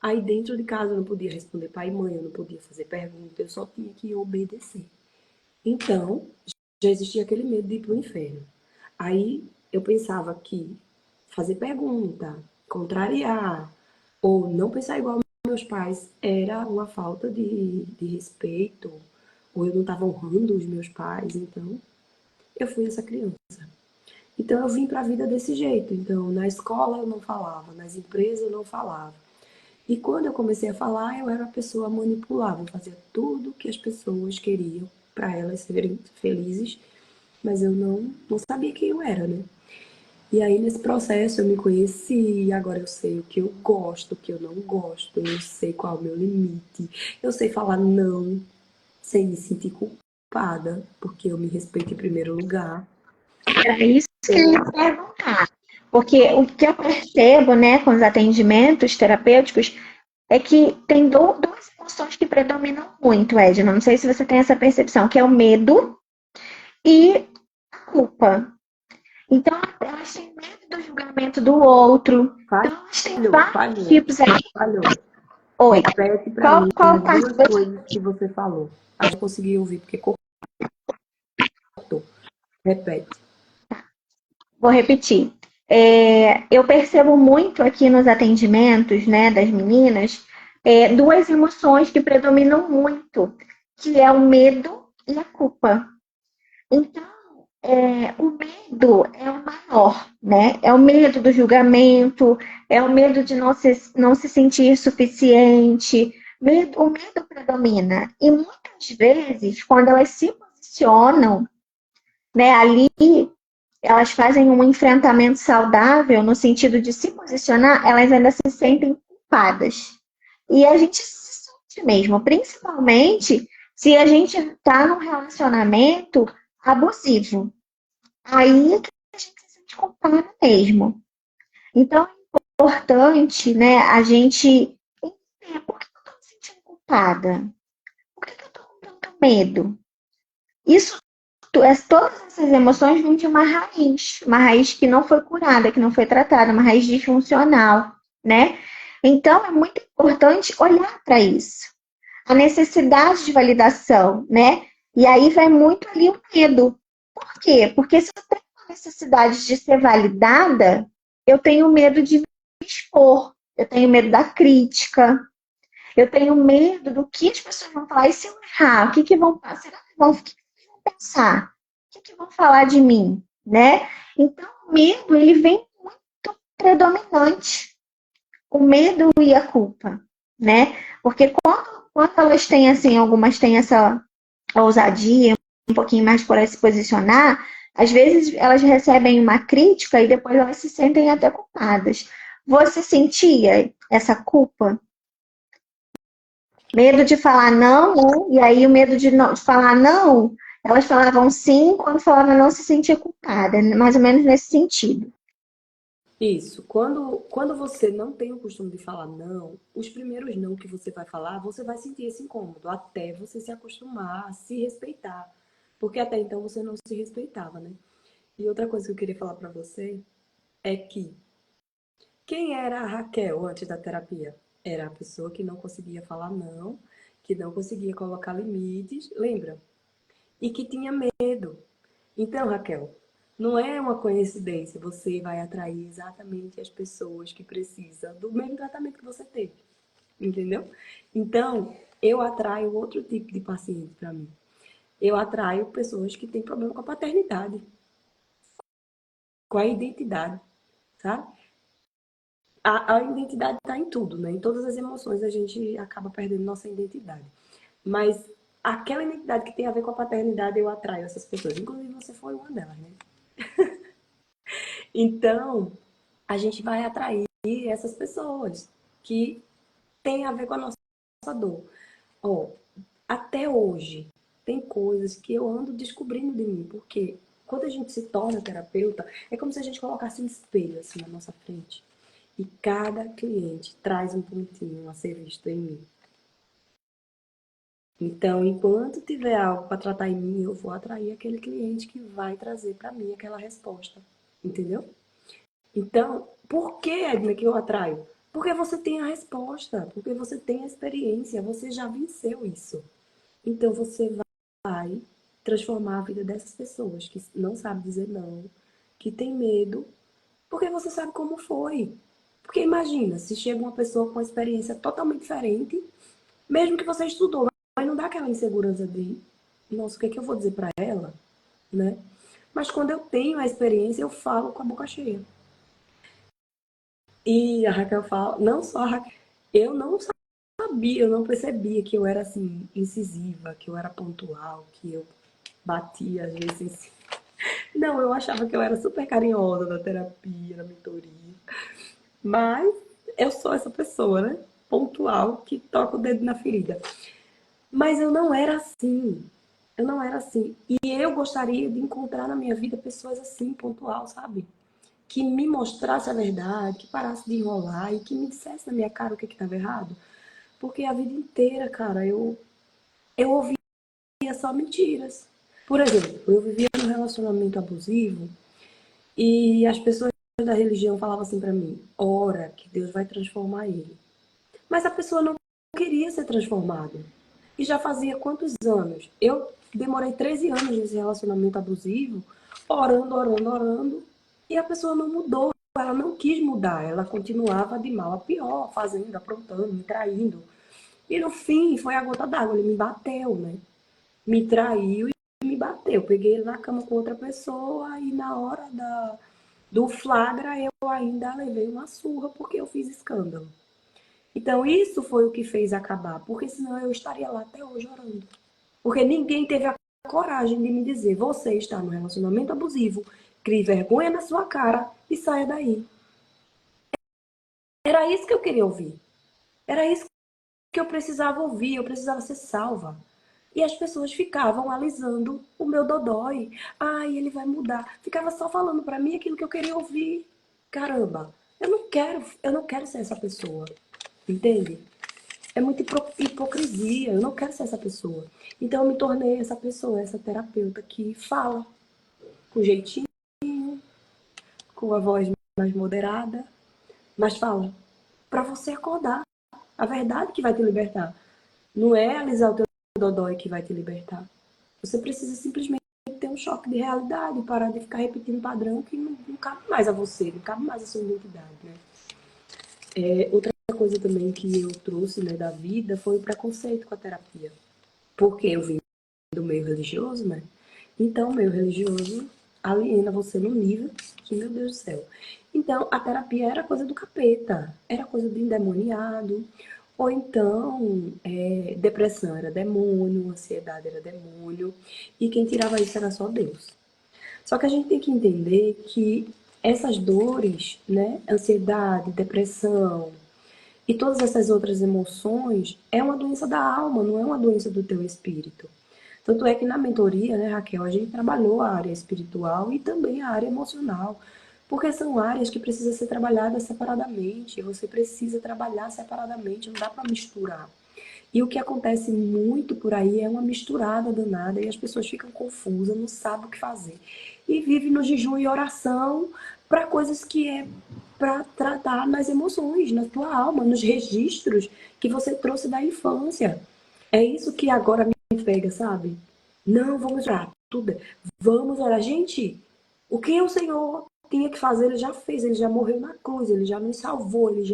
Aí dentro de casa eu não podia responder pai e mãe, eu não podia fazer pergunta, eu só tinha que obedecer. Então, já existia aquele medo de ir pro inferno. Aí eu pensava que fazer pergunta, contrariar, ou não pensar igual aos meus pais era uma falta de respeito, ou eu não estava honrando os meus pais, então eu fui essa criança. Então eu vim para a vida desse jeito. Então na escola eu não falava, nas empresas eu não falava. E quando eu comecei a falar, eu era uma pessoa manipulável, eu fazia tudo que as pessoas queriam para elas serem felizes, mas eu não sabia quem eu era, né? E aí, nesse processo, eu me conheci, e agora eu sei o que eu gosto, o que eu não gosto, eu sei qual é o meu limite, eu sei falar não, sem me sentir culpada, porque eu me respeito em primeiro lugar. Era isso que eu ia perguntar. Porque o que eu percebo, né, com os atendimentos terapêuticos, é que tem duas emoções que predominam muito, Edna. Não sei se você tem essa percepção, que é o medo e a culpa. Então, elas têm medo do julgamento do outro. Então, elas têm vários tipos aí. Falhou. Oi. Repete para mim Qual as parte duas coisas que você falou. A gente conseguiu ouvir porque cortou. Repete. Vou repetir. Eu percebo muito aqui nos atendimentos, né, das meninas, duas emoções que predominam muito, que é o medo e a culpa. Então, o medo é o maior, né? É o medo do julgamento, é o medo de não se sentir suficiente. O medo predomina. E muitas vezes, quando elas se posicionam, né, ali, elas fazem um enfrentamento saudável no sentido de se posicionar, elas ainda se sentem culpadas. E a gente se sente mesmo, principalmente se a gente está num relacionamento abusivo. Aí é que a gente se sente culpada mesmo. Então é importante, né, a gente entender por que eu estou me sentindo culpada? Por que eu estou com tanto medo? Isso, todas essas emoções vêm de uma raiz que não foi curada, que não foi tratada, uma raiz disfuncional, né? Então é muito importante olhar para isso. A necessidade de validação, né? E aí vai muito ali o medo. Por quê? Porque se eu tenho a necessidade de ser validada, eu tenho medo de me expor, eu tenho medo da crítica, eu tenho medo do que as pessoas vão falar. E se eu errar, o que, que vão passar? Será que vão, o que vão pensar? O que, que vão falar de mim? Né? Então, o medo, ele vem muito predominante. O medo e a culpa, né? Porque quando elas têm, assim, algumas têm essa ousadia, um pouquinho mais por se posicionar, às vezes elas recebem uma crítica e depois elas se sentem até culpadas. Você sentia essa culpa? Medo de falar não, né? E aí o medo de falar não, elas falavam sim, quando falavam não se sentia culpada, mais ou menos nesse sentido. Isso. Quando você não tem o costume de falar não, os primeiros não que você vai falar, você vai sentir esse incômodo, até você se acostumar, a se respeitar. Porque até então você não se respeitava, né? E outra coisa que eu queria falar pra você é que quem era a Raquel antes da terapia? Era a pessoa que não conseguia falar não, que não conseguia colocar limites, lembra? E que tinha medo. Então, Raquel, não é uma coincidência, você vai atrair exatamente as pessoas que precisam do mesmo tratamento que você teve, entendeu? Então, eu atraio outro tipo de paciente para mim. Eu atraio pessoas que têm problema com a paternidade, com a identidade, sabe? A identidade está em tudo, né? Em todas as emoções a gente acaba perdendo nossa identidade. Mas aquela identidade que tem a ver com a paternidade, eu atraio essas pessoas. Inclusive, você foi uma delas, né? Então, a gente vai atrair essas pessoas que têm a ver com a nossa dor. Ó, até hoje, tem coisas que eu ando descobrindo de mim, porque quando a gente se torna terapeuta, é como se a gente colocasse um espelho assim na nossa frente. E cada cliente traz um pontinho a ser visto em mim. Então, enquanto tiver algo para tratar em mim, eu vou atrair aquele cliente que vai trazer para mim aquela resposta. Entendeu? Então, por que, Edna, que eu atraio? Porque você tem a resposta, porque você tem a experiência, você já venceu isso. Então, você vai transformar a vida dessas pessoas que não sabem dizer não, que tem medo, porque você sabe como foi. Porque imagina, se chega uma pessoa com uma experiência totalmente diferente, mesmo que você estudou, mas não dá aquela insegurança de, nossa, o que é que eu vou dizer para ela, né? Mas quando eu tenho a experiência, eu falo com a boca cheia. E a Raquel fala, não só a Raquel, eu não sabia, eu não percebia que eu era assim, incisiva, que eu era pontual, que eu batia às vezes. Não, eu achava que eu era super carinhosa na terapia, na mentoria. Mas eu sou essa pessoa, né? Pontual, que toca o dedo na ferida. Mas eu não era assim. Eu não era assim. E eu gostaria de encontrar na minha vida pessoas assim, pontual, sabe? Que me mostrasse a verdade, que parasse de enrolar e que me dissesse na minha cara o que estava errado. Porque a vida inteira, cara, eu ouvia só mentiras. Por exemplo, eu vivia num relacionamento abusivo e as pessoas da religião falavam assim pra mim: ora, que Deus vai transformar ele. Mas a pessoa não queria ser transformada. E já fazia quantos anos? Eu demorei 13 anos nesse relacionamento abusivo, orando, orando, orando, e a pessoa não mudou. Ela não quis mudar, ela continuava de mal a pior, fazendo, aprontando, me traindo. E no fim, foi a gota d'água, ele me bateu, né? Me traiu e me bateu. Peguei ele na cama com outra pessoa e na hora do flagra eu ainda levei uma surra porque eu fiz escândalo. Então isso foi o que fez acabar, porque senão eu estaria lá até hoje orando. Porque ninguém teve a coragem de me dizer: você está no relacionamento abusivo, crie vergonha na sua cara e saia daí. Era isso que eu queria ouvir. Era isso que eu precisava ouvir, eu precisava ser salva. E as pessoas ficavam alisando o meu dodói. Ai, ele vai mudar. Ficava só falando para mim aquilo que eu queria ouvir. Caramba, eu não quero ser essa pessoa. Entende? É muita hipocrisia. Eu não quero ser essa pessoa. Então eu me tornei essa pessoa, essa terapeuta que fala com jeitinho, com a voz mais moderada, mas fala para você acordar. A verdade que vai te libertar. Não é alisar o teu dodói que vai te libertar. Você precisa simplesmente ter um choque de realidade, parar de ficar repetindo padrão que não cabe mais a você, não cabe mais a sua identidade, né? Outra coisa também que eu trouxe, né, da vida foi o preconceito com a terapia. Porque eu vim do meio religioso, né? Então, o meio religioso aliena você no nível que, meu Deus do céu. Então, a terapia era coisa do capeta, era coisa do endemoniado, ou então, depressão era demônio, ansiedade era demônio, e quem tirava isso era só Deus. Só que a gente tem que entender que essas dores, né, ansiedade, depressão e todas essas outras emoções, é uma doença da alma, não é uma doença do teu espírito. Tanto é que na mentoria, né, Raquel, a gente trabalhou a área espiritual e também a área emocional, porque são áreas que precisam ser trabalhadas separadamente, você precisa trabalhar separadamente, não dá para misturar. E o que acontece muito por aí é uma misturada danada e as pessoas ficam confusas, não sabem o que fazer. E vivem no jejum e oração para coisas que é para tratar nas emoções, na tua alma, nos registros que você trouxe da infância. É isso que agora me pega, sabe? Não, vamos orar. Tudo. Vamos orar. Gente, o que o Senhor tinha que fazer, ele já fez. Ele já morreu na cruz, ele já nos salvou, ele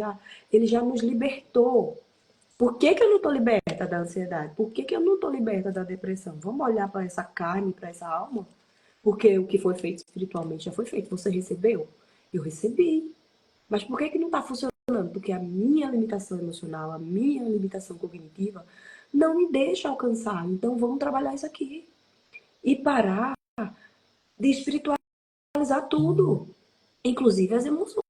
já nos libertou. Por que, que eu não estou liberta da ansiedade? Por que, que eu não estou liberta da depressão? Vamos olhar para essa carne, para essa alma? Porque o que foi feito espiritualmente já foi feito. Você recebeu? Eu recebi. Mas por que, que não está funcionando? Porque a minha limitação emocional, a minha limitação cognitiva não me deixa alcançar. Então vamos trabalhar isso aqui. E parar de espiritualizar tudo, inclusive as emoções.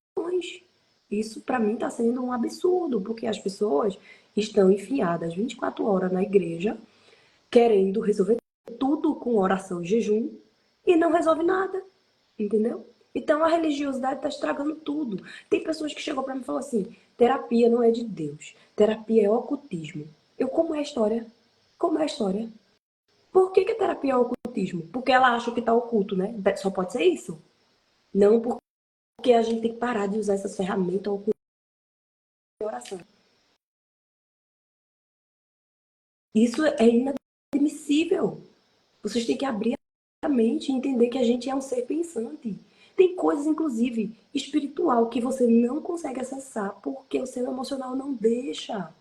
Isso para mim está sendo um absurdo, porque as pessoas estão enfiadas 24 horas na igreja, querendo resolver tudo com oração e jejum, e não resolve nada, entendeu? Então a religiosidade está estragando tudo. Tem pessoas que chegam para mim e falam assim: terapia não é de Deus, terapia é ocultismo. Eu, como é a história? Como é a história? Por que a terapia é ocultismo? Porque ela acha que está oculto, né? Só pode ser isso. Não porque a gente tem que parar de usar essas ferramentas ocultas de oração. Isso é inadmissível. Vocês têm que abrir a mente e entender que a gente é um ser pensante. Tem coisas, inclusive, espiritual que você não consegue acessar porque o seu emocional não deixa.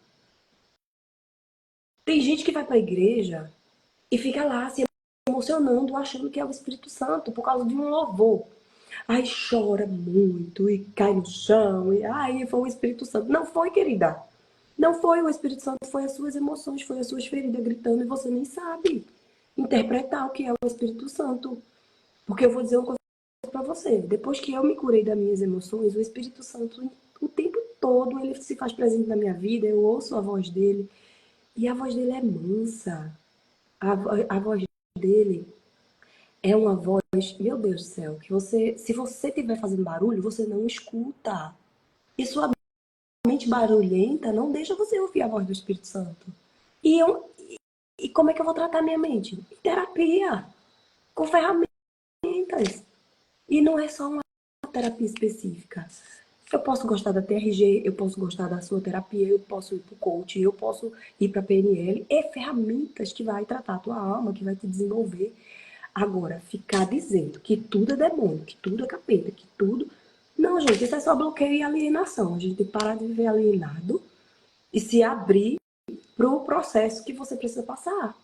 Tem gente que vai para a igreja e fica lá se emocionando, achando que é o Espírito Santo por causa de um louvor. Aí chora muito e cai no chão e aí foi o Espírito Santo. Não foi, querida. Não foi o Espírito Santo, foi as suas emoções, foi as suas feridas gritando e você nem sabe interpretar o que é o Espírito Santo. Porque eu vou dizer uma coisa para você. Depois que eu me curei das minhas emoções, o Espírito Santo, o tempo todo, ele se faz presente na minha vida, eu ouço a voz dele. E a voz dele é mansa. A voz dele é uma voz, meu Deus do céu, que você, se você estiver fazendo barulho, você não escuta. E sua mente barulhenta não deixa você ouvir a voz do Espírito Santo. E como é que eu vou tratar minha mente? Em terapia. com ferramentas. E não é só uma terapia específica. Eu posso gostar da TRG, eu posso gostar da sua terapia, eu posso ir para o coach, eu posso ir para a PNL. É ferramentas que vai tratar a tua alma, que vai te desenvolver. Agora, ficar dizendo que tudo é demônio, que tudo é capeta, que tudo... Não, gente, isso é só bloqueio e alienação. A gente tem que parar de viver alienado e se abrir para o processo que você precisa passar.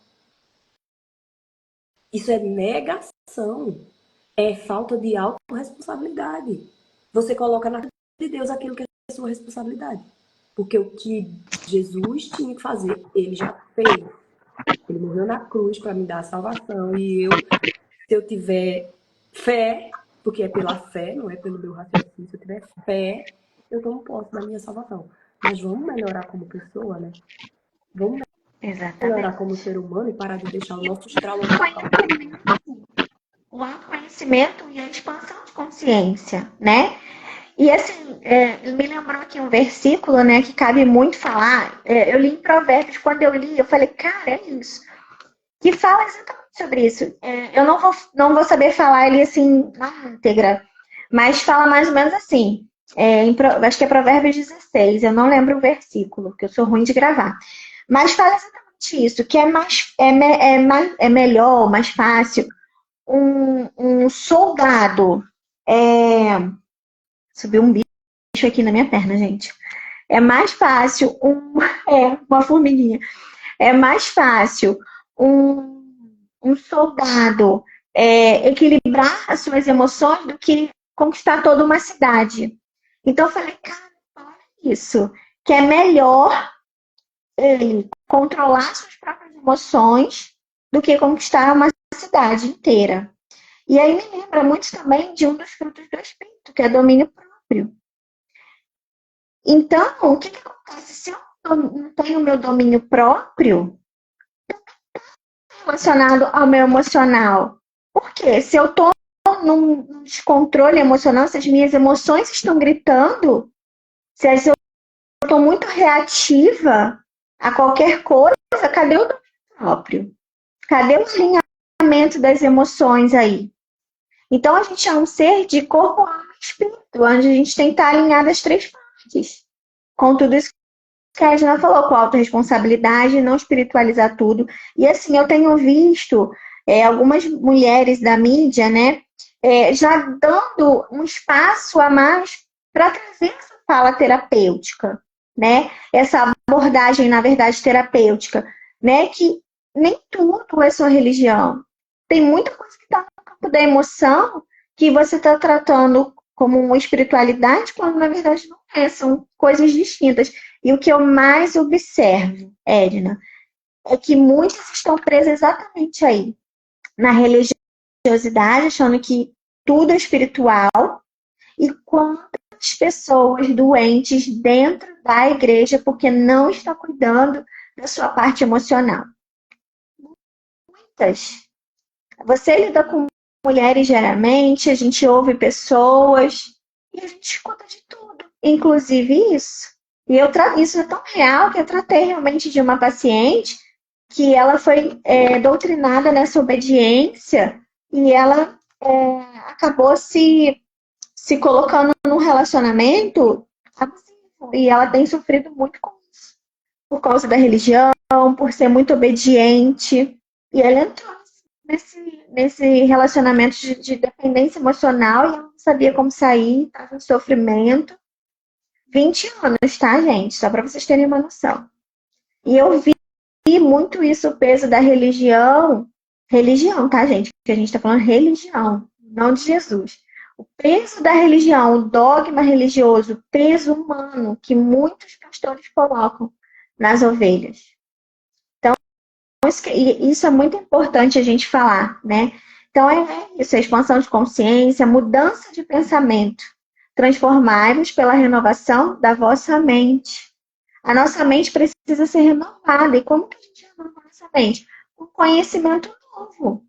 Isso é negação. É falta de autorresponsabilidade. Você coloca na de Deus aquilo que é sua responsabilidade. Porque o que Jesus tinha que fazer, ele já fez. Ele morreu na cruz para me dar a salvação. E eu, se eu tiver fé, porque é pela fé, não é pelo meu raciocínio, se eu tiver fé, eu tomo posse da minha salvação. Mas vamos melhorar como pessoa, né? Vamos melhorar como ser humano e parar de deixar os nossos traumas. O autoconhecimento e a expansão de consciência, né? E assim, me lembrou aqui um versículo, né, que cabe muito falar. Eu li em Provérbios, quando eu li, eu falei, cara, é isso. Que fala exatamente sobre isso. Eu não vou saber falar ele assim na íntegra, mas fala mais ou menos assim. Acho que é Provérbios 16, eu não lembro o versículo, porque eu sou ruim de gravar. Mas fala exatamente isso, que é melhor, mais fácil, um soldado. Subiu um bicho aqui na minha perna, gente. É mais fácil uma formiguinha. É mais fácil um soldado equilibrar as suas emoções do que conquistar toda uma cidade. Então eu falei, cara, olha isso, que é melhor ele controlar suas próprias emoções do que conquistar uma cidade inteira. E aí me lembra muito também de um dos frutos do Espírito, que é domínio próprio. Então, o que acontece? Se eu não tenho o meu domínio próprio, relacionado ao meu emocional. Por quê? Se eu estou num descontrole emocional, se as minhas emoções estão gritando, se eu estou muito reativa a qualquer coisa, cadê o domínio próprio? Cadê o alinhamento das emoções aí? Então, a gente é um ser de corpo, alma e espírito, onde a gente tem que estar alinhado as três partes. Com tudo isso que a Edna falou, com autorresponsabilidade, não espiritualizar tudo. E assim, eu tenho visto algumas mulheres da mídia, né, já dando um espaço a mais para trazer essa fala terapêutica, né? Essa abordagem, na verdade, terapêutica, né? Que nem tudo é só religião. Tem muita coisa que está no campo da emoção que você está tratando como uma espiritualidade, quando na verdade não é, são coisas distintas. E o que eu mais observo, Edna, é que muitas estão presas exatamente aí, na religiosidade, achando que tudo é espiritual, e quantas pessoas doentes dentro da igreja porque não está cuidando da sua parte emocional. Muitas. Você lida com mulheres geralmente, a gente ouve pessoas e a gente escuta de tudo, inclusive isso. E isso é tão real que eu tratei realmente de uma paciente que ela foi doutrinada nessa obediência e ela acabou se colocando num relacionamento abusivo. E ela tem sofrido muito com isso. Por causa da religião, por ser muito obediente. E ela entrou nesse relacionamento de dependência emocional e ela não sabia como sair, estava em sofrimento. 20 anos, tá, gente? Só para vocês terem uma noção. E eu vi muito isso, o peso da religião. Religião, tá, gente? Porque a gente está falando religião, não de Jesus. O peso da religião, o dogma religioso, o peso humano que muitos pastores colocam nas ovelhas. Então, isso é muito importante a gente falar, né? Então, é isso, a expansão de consciência, mudança de pensamento. Transformai-vos pela renovação da vossa mente. A nossa mente precisa ser renovada. E como que a gente renova a nossa mente? Com conhecimento novo.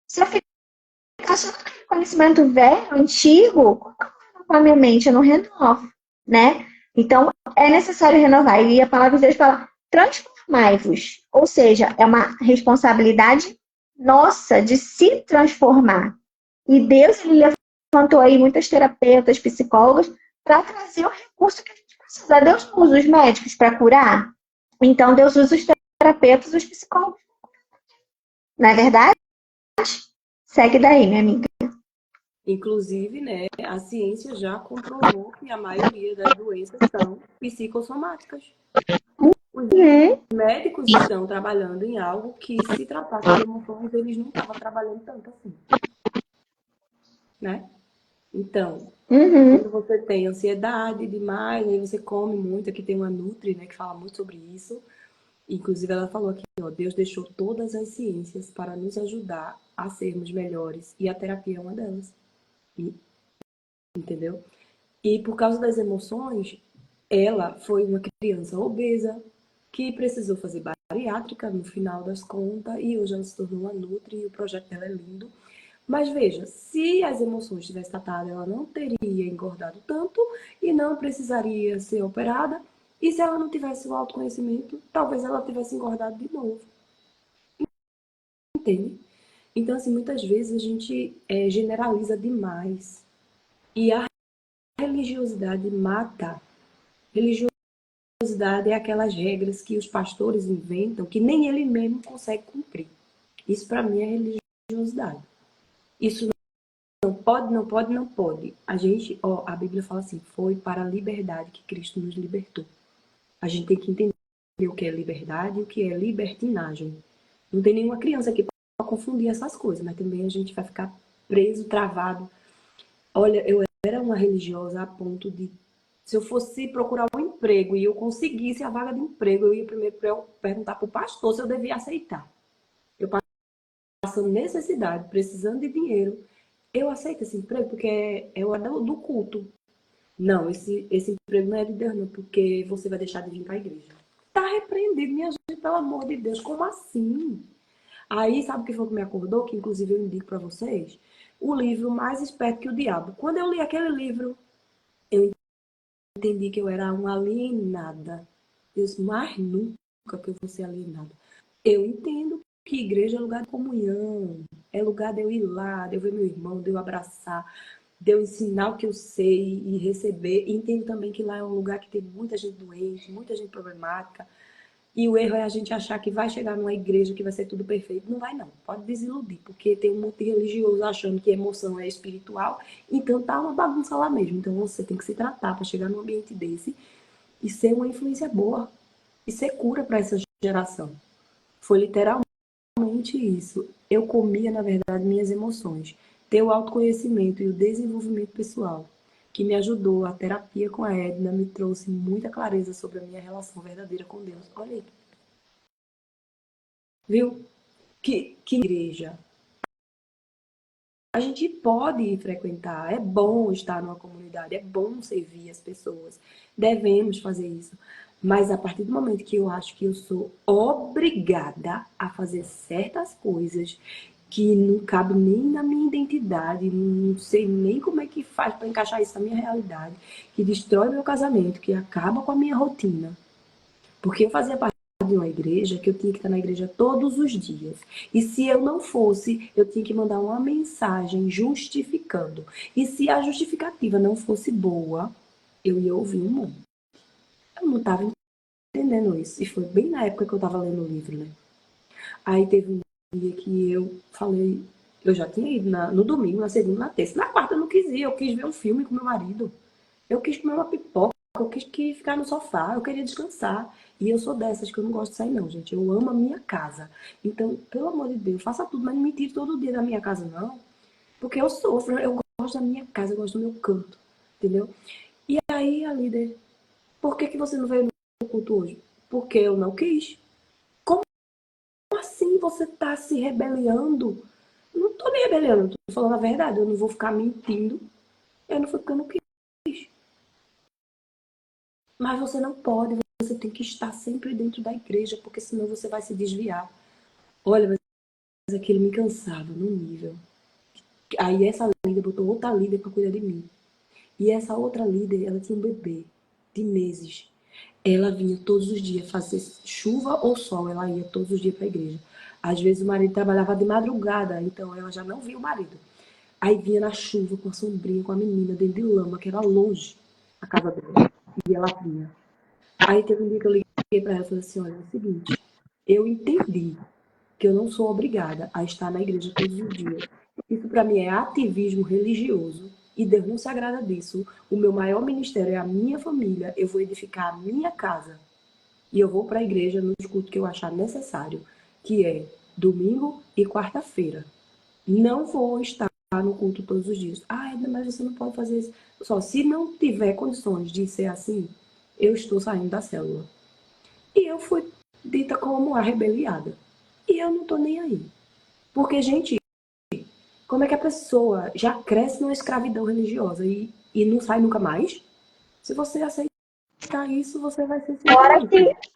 Se eu ficar só com conhecimento velho, antigo, como eu vou renovar minha mente? Eu não renovo, né? Então, é necessário renovar. E a palavra de Deus fala, transformai-vos. Ou seja, é uma responsabilidade nossa, de se transformar. E Deus, ele levantou aí muitas terapeutas, psicólogas, para trazer o recurso que a gente precisa. Deus não usa os médicos para curar? Então, Deus usa os terapeutas e os psicólogos. Não é verdade? Segue daí, minha amiga. Inclusive, né, a ciência já comprovou que a maioria das doenças são psicossomáticas. Os médicos estão trabalhando em algo que, se tratasse de emoções, eles não estavam trabalhando tanto assim, né? Então, quando você tem ansiedade demais, aí você come muito, aqui tem uma Nutri, né, que fala muito sobre isso. Inclusive, ela falou aqui, ó, Deus deixou todas as ciências para nos ajudar a sermos melhores, e a terapia é uma delas. Entendeu? E por causa das emoções, ela foi uma criança obesa que precisou fazer bariátrica no final das contas e hoje ela se tornou uma Nutri e o projeto dela é lindo. Mas veja, se as emoções tivessem tratado, ela não teria engordado tanto e não precisaria ser operada. E se ela não tivesse o autoconhecimento, talvez ela tivesse engordado de novo. Entende? Então, assim, muitas vezes a gente generaliza demais. E a religiosidade mata. Religiosidade é aquelas regras que os pastores inventam que nem ele mesmo consegue cumprir. Isso para mim é religiosidade. Isso não pode, não pode, não pode. A gente, ó, a Bíblia fala assim, foi para a liberdade que Cristo nos libertou. A gente tem que entender o que é liberdade e o que é libertinagem. Não tem nenhuma criança aqui para confundir essas coisas, mas também a gente vai ficar preso, travado. Olha, eu era uma religiosa a ponto de, se eu fosse procurar um emprego e eu conseguisse a vaga de emprego, eu ia primeiro perguntar para o pastor se eu devia aceitar. Eu passando necessidade, precisando de dinheiro, eu aceito esse emprego porque é o do culto. Não, esse emprego não é de Deus, não, porque você vai deixar de vir para a igreja. Tá repreendido, minha gente, pelo amor de Deus, como assim? Aí, sabe o que foi que me acordou? Que inclusive eu indico para vocês? O livro Mais Esperto que o Diabo. Quando eu li aquele livro, eu entendi que eu era uma alienada. Deus, mais nunca que eu vou ser alienada. Eu entendo que igreja é lugar de comunhão, é lugar de eu ir lá, de eu ver meu irmão, de eu abraçar, de eu ensinar o que eu sei e receber. E entendo também que lá é um lugar que tem muita gente doente, muita gente problemática. E o erro é a gente achar que vai chegar numa igreja que vai ser tudo perfeito. Não vai, não. Pode desiludir, porque tem um monte de religioso achando que emoção é espiritual. Então tá uma bagunça lá mesmo. Então você tem que se tratar para chegar num ambiente desse e ser uma influência boa e ser cura para essa geração. Foi literalmente isso. Eu comia, na verdade, minhas emoções. Ter o autoconhecimento e o desenvolvimento pessoal, que me ajudou, a terapia com a Edna me trouxe muita clareza sobre a minha relação verdadeira com Deus. Olha aí. Viu? Que igreja. A gente pode frequentar, é bom estar numa comunidade, é bom servir as pessoas, devemos fazer isso. Mas a partir do momento que eu acho que eu sou obrigada a fazer certas coisas que não cabe nem na minha identidade, não sei nem como é que faz para encaixar isso na minha realidade, que destrói meu casamento, que acaba com a minha rotina. Porque eu fazia parte de uma igreja que eu tinha que estar na igreja todos os dias. E se eu não fosse, eu tinha que mandar uma mensagem justificando. E se a justificativa não fosse boa, eu ia ouvir um monte. Eu não estava entendendo isso. E foi bem na época que eu estava lendo o livro, né? Aí teve um dia que eu falei, eu já tinha ido no domingo, na segunda, na terça. Na quarta eu não quis ir, eu quis ver um filme com meu marido. Eu quis comer uma pipoca, eu quis ficar no sofá, eu queria descansar. E eu sou dessas que eu não gosto de sair, não, gente. Eu amo a minha casa. Então, pelo amor de Deus, faça tudo, mas não me tire todo dia da minha casa, não. Porque eu sofro, eu gosto da minha casa, eu gosto do meu canto. Entendeu? E aí, a líder, por que você não veio no culto hoje? Porque eu não quis. Como assim você tá se rebeliando? Não tô me rebeliando, tô falando a verdade. Eu não vou ficar mentindo. Eu não fui porque eu não quis. Mas você não pode, você tem que estar sempre dentro da igreja, porque senão você vai se desviar. Olha, mas aquilo me cansava num nível. Aí essa líder botou outra líder para cuidar de mim. E essa outra líder, ela tinha um bebê de meses. Ela vinha todos os dias fazer chuva ou sol, ela ia todos os dias para a igreja. Às vezes o marido trabalhava de madrugada, então ela já não via o marido. Aí vinha na chuva, com a sombrinha, com a menina, dentro de lama, que era longe a casa dela. E ela vinha. Aí teve um dia que eu liguei para ela e falei assim, olha, é o seguinte, eu entendi que eu não sou obrigada a estar na igreja todos os dias. Isso para mim é ativismo religioso e Deus não se agrada disso. O meu maior ministério é a minha família. Eu vou edificar a minha casa e eu vou para a igreja nos cultos que eu achar necessário, que é domingo e quarta-feira. Não vou estar no culto todos os dias. Ah, Edna, mas você não pode fazer isso. Só se não tiver condições de ser assim, eu estou saindo da célula. E eu fui dita como a rebeliada. E eu não tô nem aí. Porque, gente, como é que a pessoa já cresce numa escravidão religiosa e não sai nunca mais? Se você aceitar isso, você vai ser Fora simplesmente.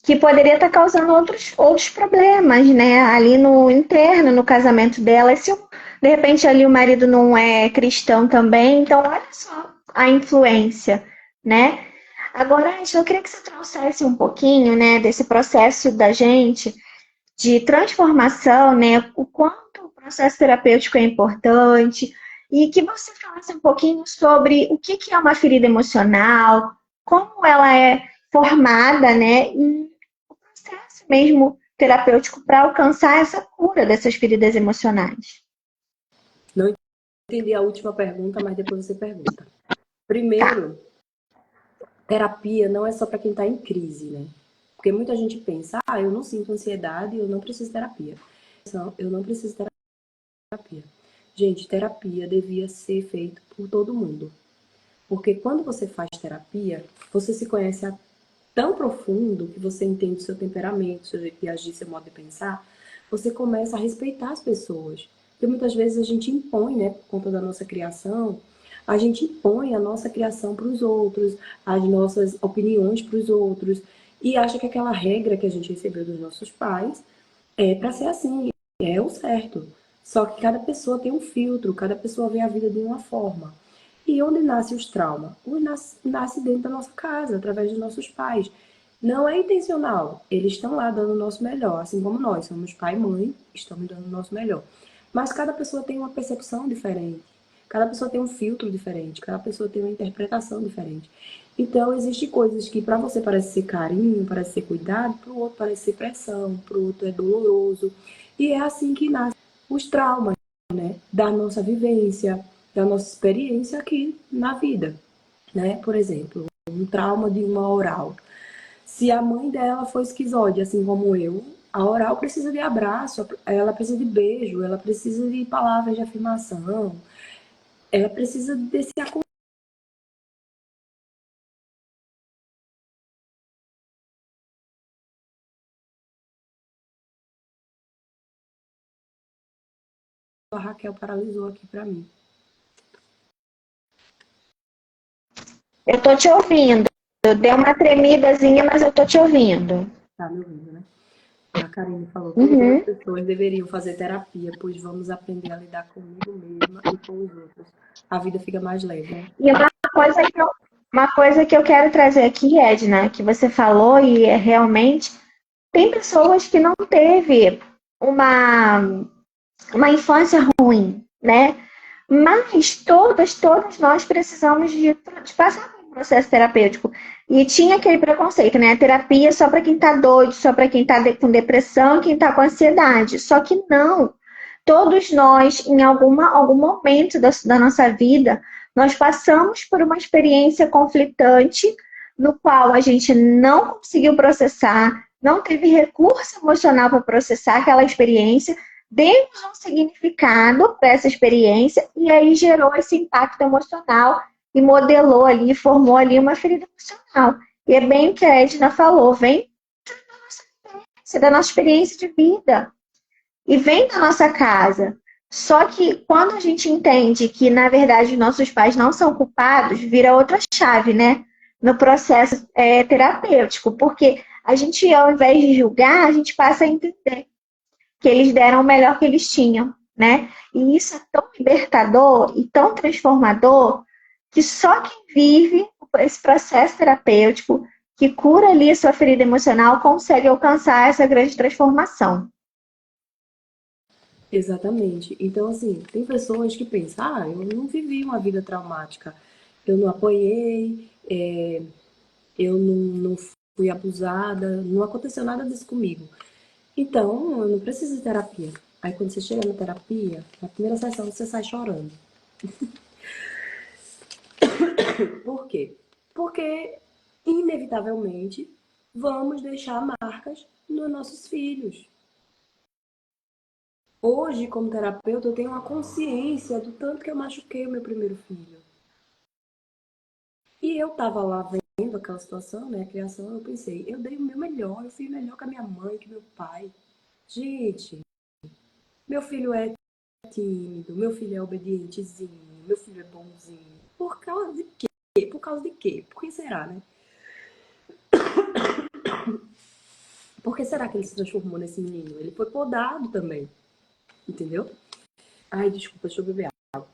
que poderia estar causando outros problemas, né? Ali no interno, no casamento dela. Se de repente ali o marido não é cristão também, então olha só a influência, né? Agora, Angela, eu queria que você trouxesse um pouquinho, né, desse processo da gente de transformação, né? O quanto o processo terapêutico é importante e que você falasse um pouquinho sobre o que é uma ferida emocional, como ela é formada, né? E o processo mesmo terapêutico para alcançar essa cura dessas feridas emocionais. Não entendi a última pergunta, mas depois você pergunta. Tá. Primeiro, terapia não é só para quem está em crise, né? Porque muita gente pensa, ah, eu não sinto ansiedade, eu não preciso de terapia. Não, eu não preciso de terapia. Gente, terapia devia ser feito por todo mundo. Porque quando você faz terapia, você se conhece tão profundo que você entende o seu temperamento, seu jeito de agir, seu modo de pensar, você começa a respeitar as pessoas. Porque muitas vezes a gente impõe, né, por conta da nossa criação, a gente impõe a nossa criação para os outros, as nossas opiniões para os outros, e acha que aquela regra que a gente recebeu dos nossos pais é para ser assim, é o certo. Só que cada pessoa tem um filtro, cada pessoa vê a vida de uma forma. E onde nascem os traumas? Nasce dentro da nossa casa, através dos nossos pais. Não é intencional. Eles estão lá dando o nosso melhor, assim como nós somos pai e mãe, estamos dando o nosso melhor. Mas cada pessoa tem uma percepção diferente. Cada pessoa tem um filtro diferente, cada pessoa tem uma interpretação diferente. Então, existem coisas que para você parece ser carinho, parece ser cuidado, para o outro parece ser pressão, para o outro é doloroso. E é assim que nascem os traumas, né? Da nossa vivência, da nossa experiência aqui na vida, né? Por exemplo, um trauma de uma oral. Se a mãe dela foi esquizóide, assim como eu, a oral precisa de abraço, ela precisa de beijo, ela precisa de palavras de afirmação, ela precisa desse a Raquel paralisou aqui para mim. Eu tô te ouvindo. Eu dei uma tremidazinha, mas eu tô te ouvindo. Tá me ouvindo, né? A Karine falou, todas as Uhum. pessoas deveriam fazer terapia, pois vamos aprender a lidar comigo mesma e com os outros. A vida fica mais leve, né? E uma coisa que eu quero trazer aqui, Edna, que você falou e é realmente tem pessoas que não teve uma, uma infância ruim, né? Mas todas nós precisamos de passar por um processo terapêutico. E tinha aquele preconceito, né? A terapia é só para quem tá doido, só para quem tá com depressão, quem tá com ansiedade. Só que não. Todos nós, em algum momento da nossa vida, nós passamos por uma experiência conflitante no qual a gente não conseguiu processar, não teve recurso emocional para processar aquela experiência, demos um significado para essa experiência e aí gerou esse impacto emocional e modelou ali, formou ali uma ferida emocional. E é bem o que a Edna falou, vem da nossa experiência de vida e vem da nossa casa. Só que quando a gente entende que, na verdade, nossos pais não são culpados, vira outra chave, né? No processo terapêutico, porque a gente, ao invés de julgar, a gente passa a entender que eles deram o melhor que eles tinham, né? E isso é tão libertador e tão transformador que só quem vive esse processo terapêutico, que cura ali a sua ferida emocional, consegue alcançar essa grande transformação. Exatamente. Então, assim, tem pessoas que pensam, eu não vivi uma vida traumática, eu não apanhei, eu não fui abusada, não aconteceu nada disso comigo. Então, eu não preciso de terapia. Aí, quando você chega na terapia, na primeira sessão, você sai chorando. Por quê? Porque, inevitavelmente, vamos deixar marcas nos nossos filhos. Hoje, como terapeuta, eu tenho uma consciência do tanto que eu machuquei o meu primeiro filho. E eu tava lá vendo aquela situação, né, a criação, eu pensei, eu dei o meu melhor, eu fui melhor que a minha mãe, que meu pai. Gente, meu filho é tímido, meu filho é obedientezinho, meu filho é bonzinho. Por causa de quê? Por causa de quê? Por que será, né? Por que será que ele se transformou nesse menino? Ele foi podado também, entendeu? Ai, desculpa, deixa eu beber água.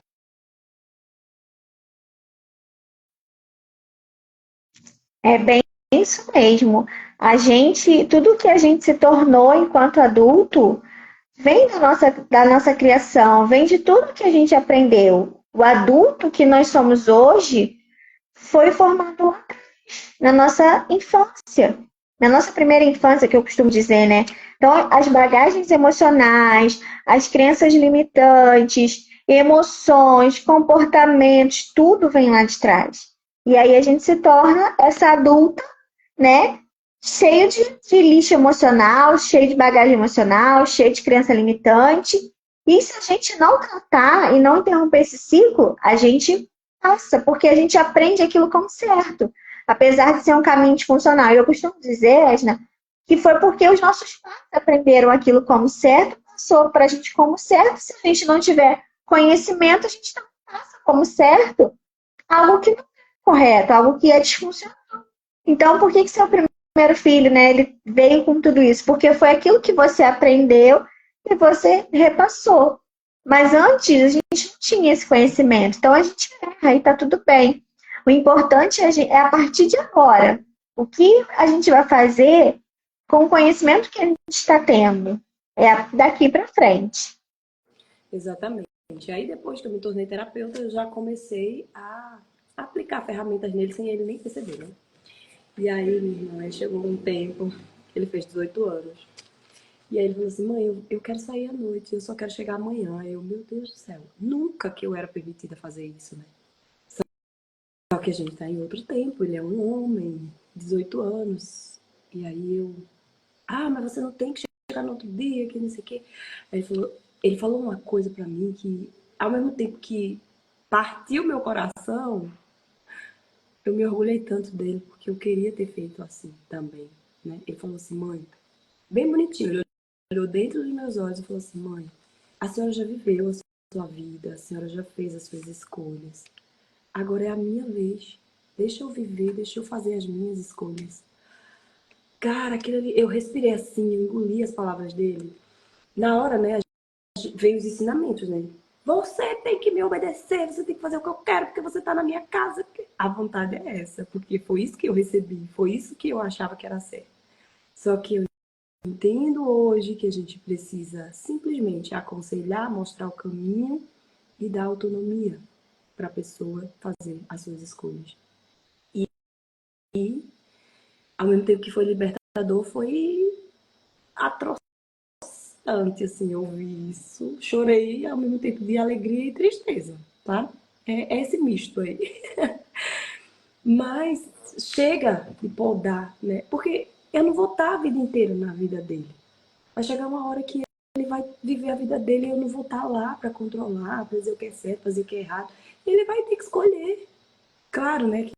É bem isso mesmo. Tudo que a gente se tornou enquanto adulto, vem da nossa criação, vem de tudo que a gente aprendeu. O adulto que nós somos hoje foi formado na nossa infância, na nossa primeira infância, que eu costumo dizer, né? Então, as bagagens emocionais, as crenças limitantes, emoções, comportamentos, tudo vem lá de trás. E aí a gente se torna essa adulta, né? Cheio de lixo emocional, cheio de bagagem emocional, cheio de crença limitante. E se a gente não tratar e não interromper esse ciclo, a gente passa, porque a gente aprende aquilo como certo, apesar de ser um caminho disfuncional. Eu costumo dizer, Esna, que foi porque os nossos pais aprenderam aquilo como certo, passou para a gente como certo. Se a gente não tiver conhecimento, a gente não passa como certo algo que não é correto, algo que é disfuncional. Então, por que seu primeiro filho, né, ele veio com tudo isso? Porque foi aquilo que você aprendeu e você repassou. Mas antes, a gente não tinha esse conhecimento. Então, a gente erra e tá tudo bem. O importante é a partir de agora. O que a gente vai fazer com o conhecimento que a gente está tendo? É daqui para frente. Exatamente. Aí, depois que eu me tornei terapeuta, eu já comecei a aplicar ferramentas nele sem ele nem perceber, né? E aí, minha irmã, aí chegou um tempo, ele fez 18 anos. E aí ele falou assim, mãe, eu quero sair à noite, eu só quero chegar amanhã. Aí eu, meu Deus do céu, nunca que eu era permitida fazer isso, né? Só que a gente tá em outro tempo, ele é um homem, 18 anos. E aí eu, mas você não tem que chegar no outro dia, que não sei o quê. Aí ele falou uma coisa pra mim que, ao mesmo tempo que partiu meu coração, eu me orgulhei tanto dele, porque eu queria ter feito assim também, né? Ele falou assim, mãe, bem bonitinho, ele olhou dentro dos meus olhos e falou assim, mãe, a senhora já viveu a sua vida, a senhora já fez as suas escolhas. Agora é a minha vez. Deixa eu viver, deixa eu fazer as minhas escolhas. Cara, aquilo ali, eu respirei assim, eu engoli as palavras dele. Na hora, né, veio os ensinamentos, né? Você tem que me obedecer, você tem que fazer o que eu quero, porque você tá na minha casa. A vontade é essa, porque foi isso que eu recebi, foi isso que eu achava que era certo. Só que eu entendo hoje que a gente precisa simplesmente aconselhar, mostrar o caminho e dar autonomia para a pessoa fazer as suas escolhas. E, ao mesmo tempo que foi libertador, foi atroz assim, eu ouvi isso, chorei ao mesmo tempo de alegria e tristeza, tá? É esse misto aí. Mas chega de podar, né? Porque eu não vou estar a vida inteira na vida dele. Vai chegar uma hora que ele vai viver a vida dele e eu não vou estar lá para controlar, para dizer o que é certo, fazer o que é errado. Ele vai ter que escolher. Claro, né?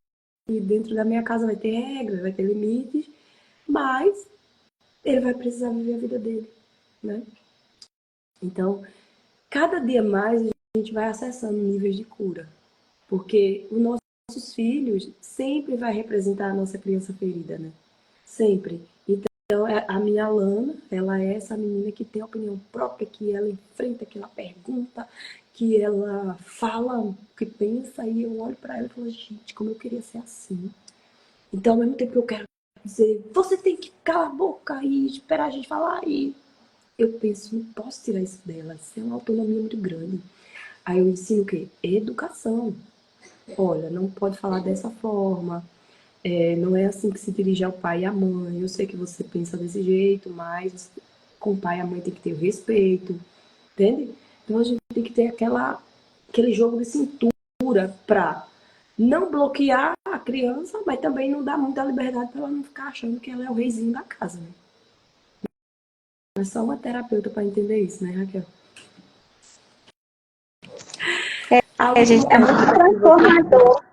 Que dentro da minha casa vai ter regras, vai ter limites, mas ele vai precisar viver a vida dele, né? Então, cada dia mais a gente vai acessando níveis de cura, porque os nossos filhos sempre vai representar a nossa criança ferida, né? Sempre. Então, a minha Lana, ela é essa menina que tem opinião própria, que ela enfrenta, que ela pergunta, que ela fala o que pensa, e eu olho para ela e falo, gente, como eu queria ser assim. Então, ao mesmo tempo que eu quero dizer, você tem que calar a boca e esperar a gente falar, e eu penso, não posso tirar isso dela, isso é uma autonomia muito grande. Aí eu ensino o quê? Educação. Olha, não pode falar dessa forma, não é assim que se dirige ao pai e à mãe. Eu sei que você pensa desse jeito, mas com o pai e a mãe tem que ter o respeito, entende? Então a gente tem que ter aquele jogo de cintura para não bloquear a criança, mas também não dar muita liberdade para ela não ficar achando que ela é o reizinho da casa, né? É só uma terapeuta para entender isso, né, Raquel? Algo que Gente, é mexe muito com você. transformador.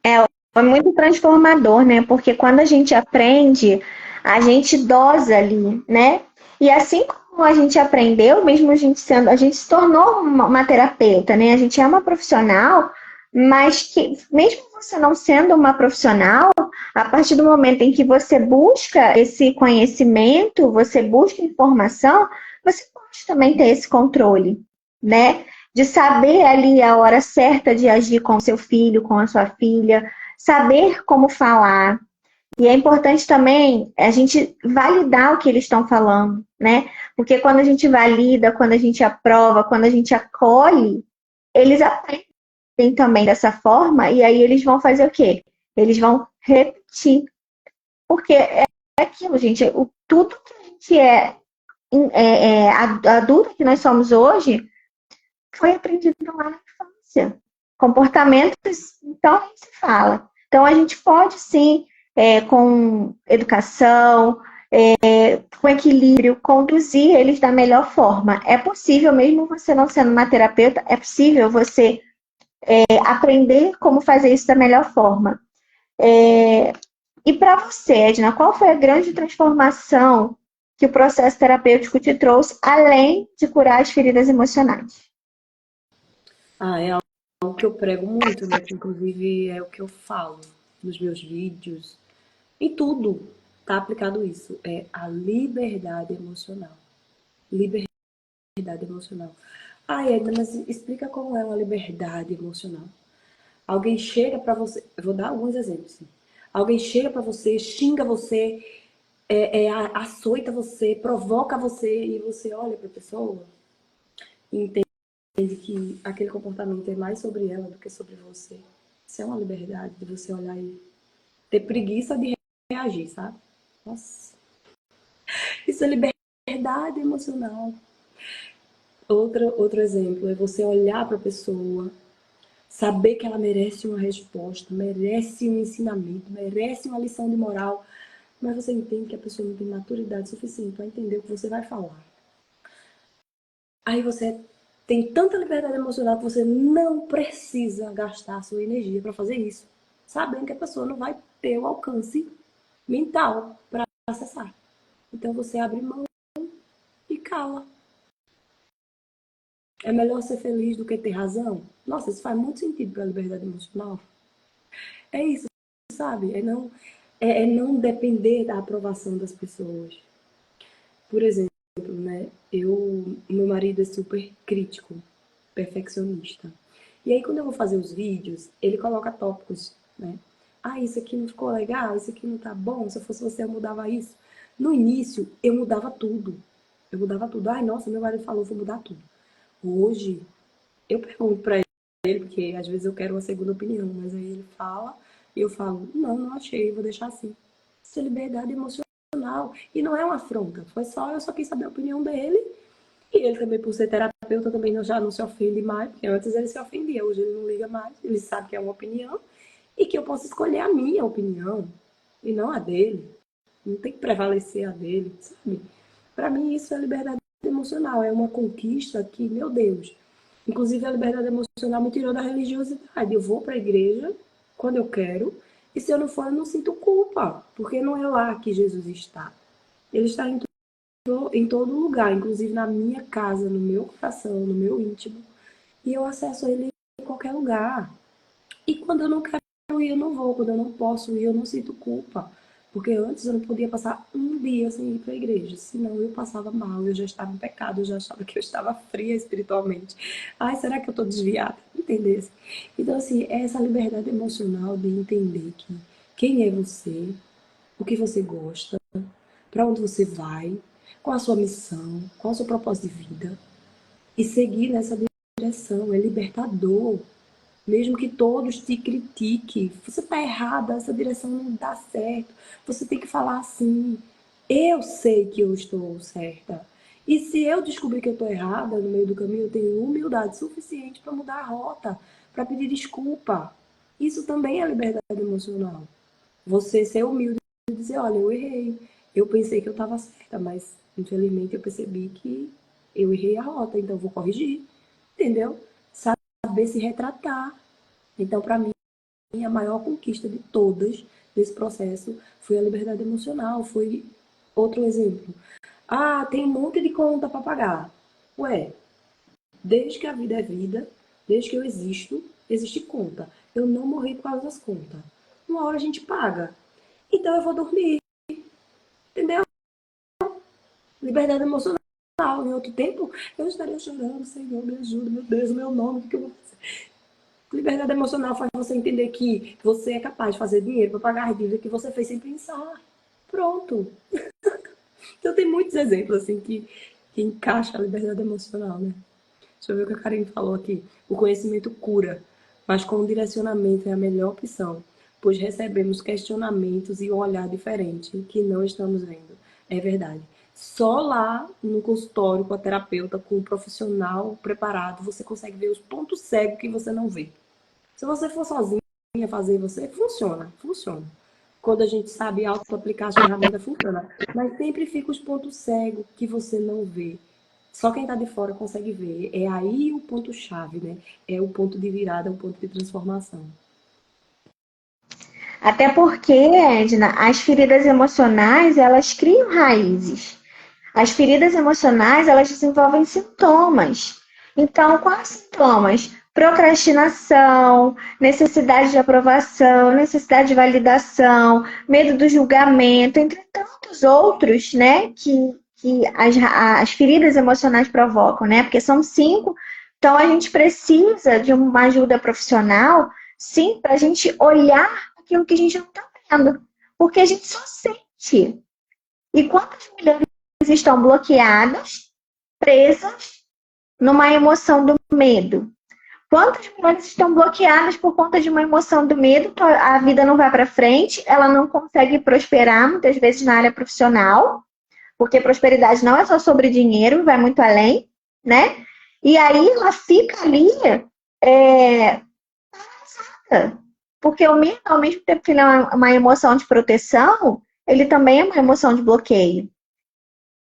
É muito transformador, né? Porque quando a gente aprende, a gente dosa ali, né? E assim como a gente aprendeu, mesmo a gente se tornou uma terapeuta, né? A gente é uma profissional, mas que, mesmo você não sendo uma profissional, a partir do momento em que você busca esse conhecimento, você busca informação, você pode também ter esse controle, né? De saber ali a hora certa de agir com o seu filho, com a sua filha, saber como falar. E é importante também a gente validar o que eles estão falando, né? Porque quando a gente valida, quando a gente aprova, quando a gente acolhe, eles aprendem também dessa forma e aí eles vão fazer o quê? Eles vão repetir. Porque é aquilo, gente, tudo que a gente adulto que nós somos hoje foi aprendido lá na infância. Comportamentos, então, nem se fala. Então, a gente pode, sim, com educação, com equilíbrio, conduzir eles da melhor forma. É possível, mesmo você não sendo uma terapeuta, é possível você aprender como fazer isso da melhor forma. E para você, Edna, qual foi a grande transformação que o processo terapêutico te trouxe, além de curar as feridas emocionais? É algo que eu prego muito, né? Que inclusive é o que eu falo nos meus vídeos. Em tudo tá aplicado isso. É a liberdade emocional. Liberdade emocional. Edna, mas explica como é uma liberdade emocional. Alguém chega para você, eu vou dar alguns exemplos. Alguém chega para você, xinga você, açoita você, provoca você e você olha para a pessoa e entende que aquele comportamento é mais sobre ela do que sobre você. Isso é uma liberdade de você olhar e ter preguiça de reagir, sabe? Nossa, isso é liberdade emocional. Outro exemplo é você olhar para a pessoa, saber que ela merece uma resposta, merece um ensinamento, merece uma lição de moral, mas você entende que a pessoa não tem maturidade suficiente para entender o que você vai falar. Aí você tem tanta liberdade emocional que você não precisa gastar a sua energia para fazer isso, sabendo que a pessoa não vai ter o alcance mental para acessar. Então você abre mão e cala. É melhor ser feliz do que ter razão? Nossa, isso faz muito sentido para a liberdade emocional. É isso, sabe? É não depender da aprovação das pessoas. Por exemplo, né? Meu marido é super crítico, perfeccionista. E aí quando eu vou fazer os vídeos, ele coloca tópicos, né? Isso aqui não ficou legal, isso aqui não tá bom, se eu fosse você eu mudava isso. No início, eu mudava tudo. Eu mudava tudo. Nossa, meu marido falou, vou mudar tudo. Hoje, eu pergunto pra ele, porque às vezes eu quero uma segunda opinião, mas aí ele fala e eu falo, não, não achei, vou deixar assim. Isso é liberdade emocional. E não é uma afronta, eu só quis saber a opinião dele. E ele também, por ser terapeuta, também já não se ofende mais, porque antes ele se ofendia, hoje ele não liga mais, ele sabe que é uma opinião e que eu posso escolher a minha opinião e não a dele. Não tem que prevalecer a dele, sabe? Para mim isso é liberdade emocional, é uma conquista que, meu Deus. Inclusive a liberdade emocional me tirou da religiosidade. Eu vou para a igreja quando eu quero e se eu não for eu não sinto culpa, porque não é lá que Jesus está. Ele está em todo lugar, inclusive na minha casa, no meu coração, no meu íntimo. E eu acesso ele em qualquer lugar. E quando eu não quero ir, eu não vou. Quando eu não posso ir, eu não sinto culpa. Porque antes eu não podia passar um dia sem ir para a igreja. Senão eu passava mal, eu já estava em pecado, eu já achava que eu estava fria espiritualmente. Será que eu estou desviada? Entendesse? Então, assim, é essa liberdade emocional de entender quem é você, o que você gosta, para onde você vai, qual a sua missão, qual o seu propósito de vida. E seguir nessa direção é libertador. Mesmo que todos te critiquem, você está errada, essa direção não dá certo. Você tem que falar assim: eu sei que eu estou certa. E se eu descobrir que eu estou errada no meio do caminho, eu tenho humildade suficiente para mudar a rota, para pedir desculpa. Isso também é liberdade emocional. Você ser humilde e dizer: olha, eu errei. Eu pensei que eu estava certa, mas infelizmente eu percebi que eu errei a rota, então eu vou corrigir. Entendeu? Saber se retratar. Então, para mim, a maior conquista de todas desse processo foi a liberdade emocional. Foi outro exemplo. Ah, tem um monte de conta para pagar. Ué, desde que a vida é vida, desde que eu existo, existe conta. Eu não morri por causa das contas. Uma hora a gente paga. Então eu vou dormir. Entendeu? Liberdade emocional. Em outro tempo, eu estaria chorando, Senhor, me ajuda, meu Deus, meu nome, o que eu vou fazer? Liberdade emocional faz você entender que você é capaz de fazer dinheiro para pagar a dívida que você fez sem pensar. Pronto. Então tem muitos exemplos assim que encaixa a liberdade emocional, né? Deixa eu ver o que a Karen falou aqui. O conhecimento cura, mas com o direcionamento é a melhor opção, pois recebemos questionamentos e um olhar diferente que não estamos vendo. É verdade. Só lá no consultório com a terapeuta, com o profissional preparado, você consegue ver os pontos cegos que você não vê. Se você for sozinha fazer você, funciona, funciona. Quando a gente sabe auto-aplicar as ferramentas, funciona. Mas sempre fica os pontos cegos que você não vê. Só quem está de fora consegue ver. É aí o ponto-chave, né? É o ponto de virada, é o ponto de transformação. Até porque, Edna, as feridas emocionais, elas criam raízes. As feridas emocionais, elas desenvolvem sintomas. Então, quais sintomas? Procrastinação, necessidade de aprovação, necessidade de validação, medo do julgamento, entre tantos outros, né, que as feridas emocionais provocam, né? Porque são 5. Então, a gente precisa de uma ajuda profissional, sim, para a gente olhar aquilo que a gente não está vendo. Porque a gente só sente. E quantas mulheres estão bloqueadas, presas numa emoção do medo? Quantas mulheres estão bloqueadas por conta de uma emoção do medo? A vida não vai para frente, ela não consegue prosperar, muitas vezes na área profissional, porque prosperidade não é só sobre dinheiro, vai muito além, né? E aí ela fica ali é, porque o medo, ao mesmo tempo que ele é uma emoção de proteção, ele também é uma emoção de bloqueio.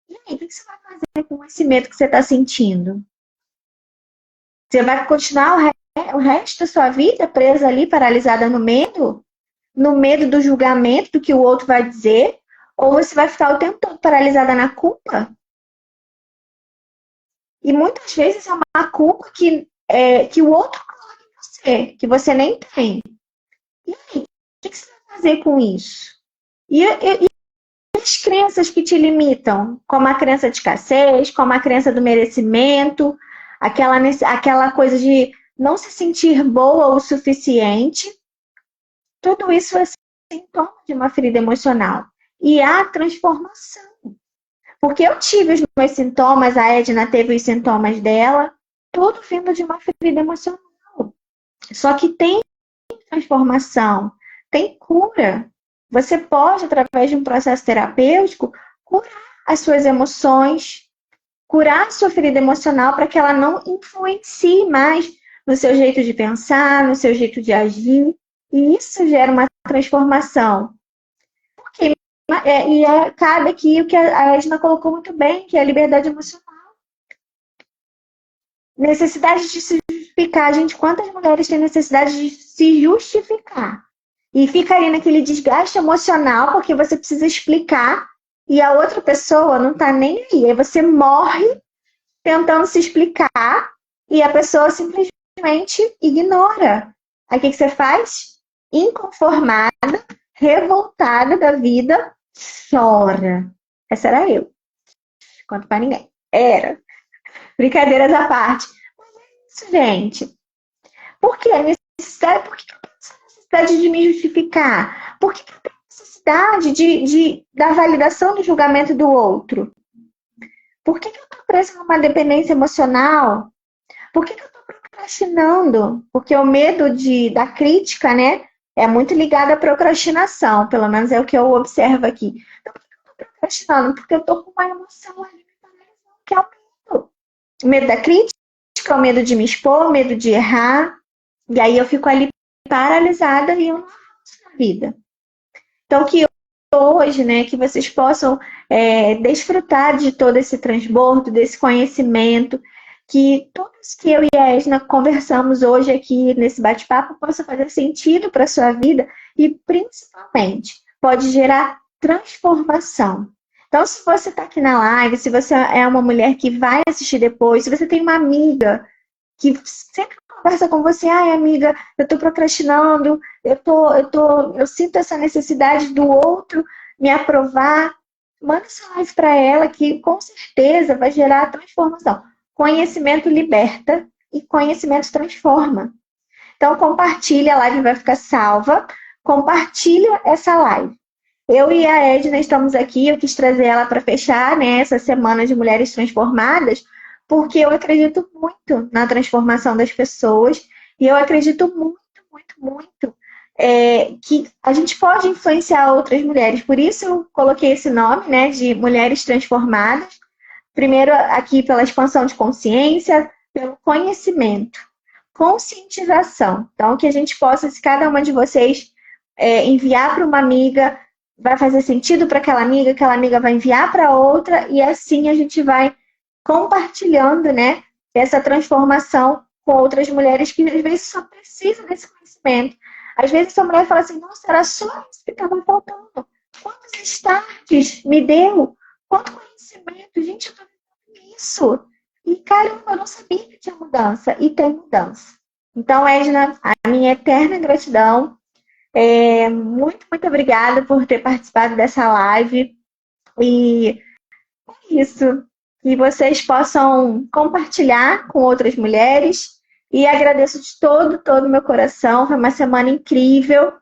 E aí, o que você vai fazer com esse medo que você está sentindo? Você vai continuar o resto da sua vida presa ali, paralisada no medo? No medo do julgamento, do que o outro vai dizer? Ou você vai ficar o tempo todo paralisada na culpa? E muitas vezes é uma culpa que o outro coloca em você, que você nem tem. E aí, o que você vai fazer com isso? E as crenças que te limitam, como a crença de escassez, como a crença do merecimento, aquela coisa de não se sentir boa o suficiente, tudo isso é sintoma de uma ferida emocional. E há transformação. Porque eu tive os meus sintomas, a Edna teve os sintomas dela, tudo vindo de uma ferida emocional. Só que tem transformação, tem cura. Você pode, através de um processo terapêutico, curar as suas emoções, curar a sua ferida emocional para que ela não influencie mais no seu jeito de pensar, no seu jeito de agir. E isso gera uma transformação. Cabe aqui o que a Edna colocou muito bem, que é a liberdade emocional. Necessidade de se justificar. Gente, quantas mulheres têm necessidade de se justificar? E fica ali naquele desgaste emocional, porque você precisa explicar, e a outra pessoa não tá nem aí. Aí você morre tentando se explicar, e a pessoa simplesmente ignora. Aí o que você faz? Inconformada, revoltada da vida, chora. Essa era eu. Conto pra ninguém. Era. Brincadeiras à parte. Mas é isso, gente. Por que a necessidade? Por que eu penso necessidade de me justificar? Por que eu tenho necessidade da validação do julgamento do outro? Por que eu estou presa numa dependência emocional? Por que eu estou procrastinando? Porque o medo da crítica, né, é muito ligado à procrastinação, pelo menos é o que eu observo aqui. Então, por que eu estou procrastinando? Porque eu estou com uma emoção ali, que é o medo. O medo da crítica, o medo de me expor, o medo de errar. E aí eu fico ali paralisada e eu não avanço na vida. Então, que hoje, né, que vocês possam desfrutar de todo esse transbordo, desse conhecimento, que todos que eu e a Edna conversamos hoje aqui nesse bate-papo possa fazer sentido para a sua vida e, principalmente, pode gerar transformação. Então, se você está aqui na live, se você é uma mulher que vai assistir depois, se você tem uma amiga que sempre conversa com você, ai amiga, eu estou procrastinando, eu sinto essa necessidade do outro me aprovar, manda essa live para ela que com certeza vai gerar transformação. Conhecimento liberta e conhecimento transforma. Então compartilha, a live vai ficar salva, compartilha essa live. Eu e a Edna estamos aqui, eu quis trazer ela para fechar, né, essa semana de Mulheres Transformadas, porque eu acredito muito na transformação das pessoas e eu acredito muito, muito, muito que a gente pode influenciar outras mulheres. Por isso eu coloquei esse nome, né, de Mulheres Transformadas. Primeiro aqui pela expansão de consciência, pelo conhecimento, conscientização. Então que a gente possa, se cada uma de vocês enviar para uma amiga, vai fazer sentido para aquela amiga vai enviar para outra e assim a gente vai compartilhando, né, essa transformação com outras mulheres que às vezes só precisam desse conhecimento. Às vezes essa mulher fala assim, nossa, era só isso que estava faltando. Quantos starts me deu? Quanto conhecimento? Gente, eu estou vivendo isso. E, caramba, eu não sabia que tinha mudança. E tem mudança. Então, Edna, a minha eterna gratidão. Muito, muito obrigada por ter participado dessa live. E é isso. Que vocês possam compartilhar com outras mulheres. E agradeço de todo o meu coração. Foi uma semana incrível.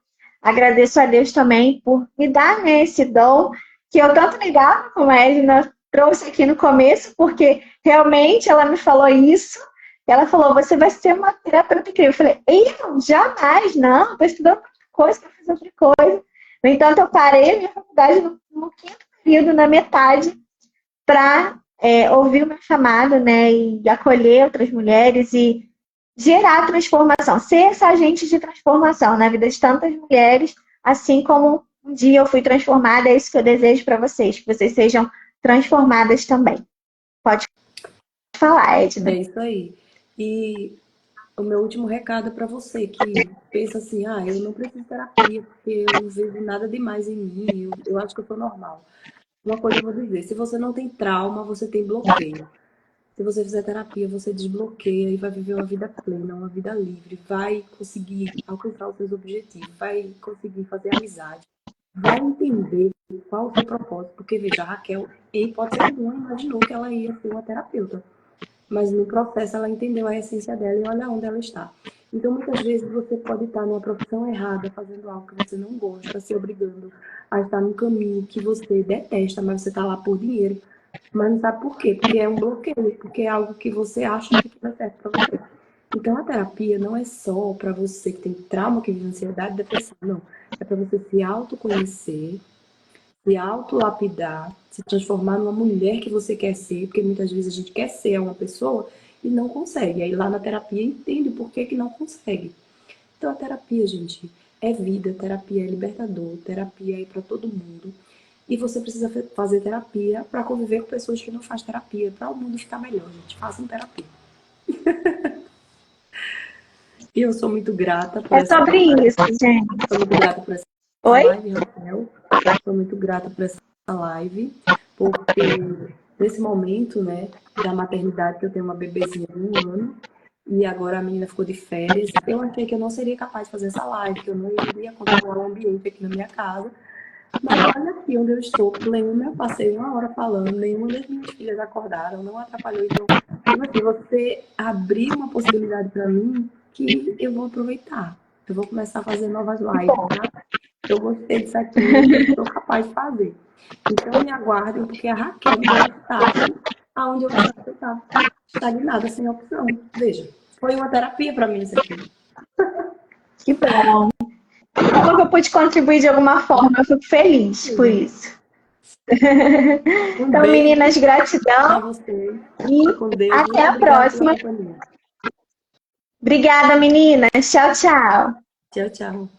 Agradeço a Deus também por me dar, né, esse dom que eu tanto negava, como a Edna trouxe aqui no começo, porque realmente ela me falou isso. Ela falou, você vai ser uma terapeuta incrível. Eu falei, eu? Jamais, não. Estou estudando outra coisa, quero fazer outra coisa. No entanto, eu parei a minha faculdade no quinto período, na metade, para ouvir o meu chamado, né, e acolher outras mulheres e gerar transformação, ser essa agente de transformação na vida de tantas mulheres, assim como um dia eu fui transformada, é isso que eu desejo para vocês, que vocês sejam transformadas também. Pode falar, Edna. É isso aí. E o meu último recado é para você que pensa assim, eu não preciso de terapia, porque eu não vejo nada demais em mim, eu acho que eu sou normal. Uma coisa eu vou dizer, se você não tem trauma, você tem bloqueio. Se você fizer terapia, você desbloqueia e vai viver uma vida plena, uma vida livre, vai conseguir alcançar os seus objetivos, vai conseguir fazer amizade, vai entender qual o seu propósito. Porque, veja, a Raquel, em hipótese alguma, imaginou que ela ia ser uma terapeuta. Mas no processo ela entendeu a essência dela e olha onde ela está. Então, muitas vezes você pode estar numa profissão errada, fazendo algo que você não gosta, se obrigando a estar num caminho que você detesta, mas você está lá por dinheiro. Mas não sabe por quê? Porque é um bloqueio, porque é algo que você acha que vai certo para você. Então, a terapia não é só para você que tem trauma, que vive ansiedade, depressão, não. É para você se autoconhecer, se autolapidar, se transformar numa mulher que você quer ser, porque muitas vezes a gente quer ser uma pessoa e não consegue. Aí lá na terapia entende o porquê que não consegue. Então, a terapia, gente, é vida, terapia é libertador, terapia é para todo mundo. E você precisa fazer terapia para conviver com pessoas que não fazem terapia, para o mundo ficar melhor, gente. Façam terapia. E eu sou muito grata por essa sobre live. isso, gente. Sou muito grata por essa Oi? live, Raquel. Sou muito grata por essa live, porque nesse momento, né, da maternidade, que eu tenho uma bebezinha de 1 ano, e agora a menina ficou de férias, eu achei que eu não seria capaz de fazer essa live, que eu não iria controlar o ambiente aqui na minha casa. Mas olha aqui onde eu estou, plena, eu passei 1 hora falando, nenhuma das minhas filhas acordaram, não atrapalhou. Então, assim, você abriu uma possibilidade para mim que eu vou aproveitar. Eu vou começar a fazer novas lives, tá? Eu gostei disso aqui, eu sou capaz de fazer. Então me aguardem, porque a Raquel me deu um start aonde eu achava que eu estava estagnada, sem opção. Veja, foi uma terapia para mim isso aqui. Que bom. Como que eu pude contribuir de alguma forma? Eu fico feliz por isso. Um Então, beijo meninas, gratidão para vocês. e Com Deus. até Muito a obrigada pela próxima. companhia. Obrigada, meninas. Tchau, tchau. Tchau, tchau.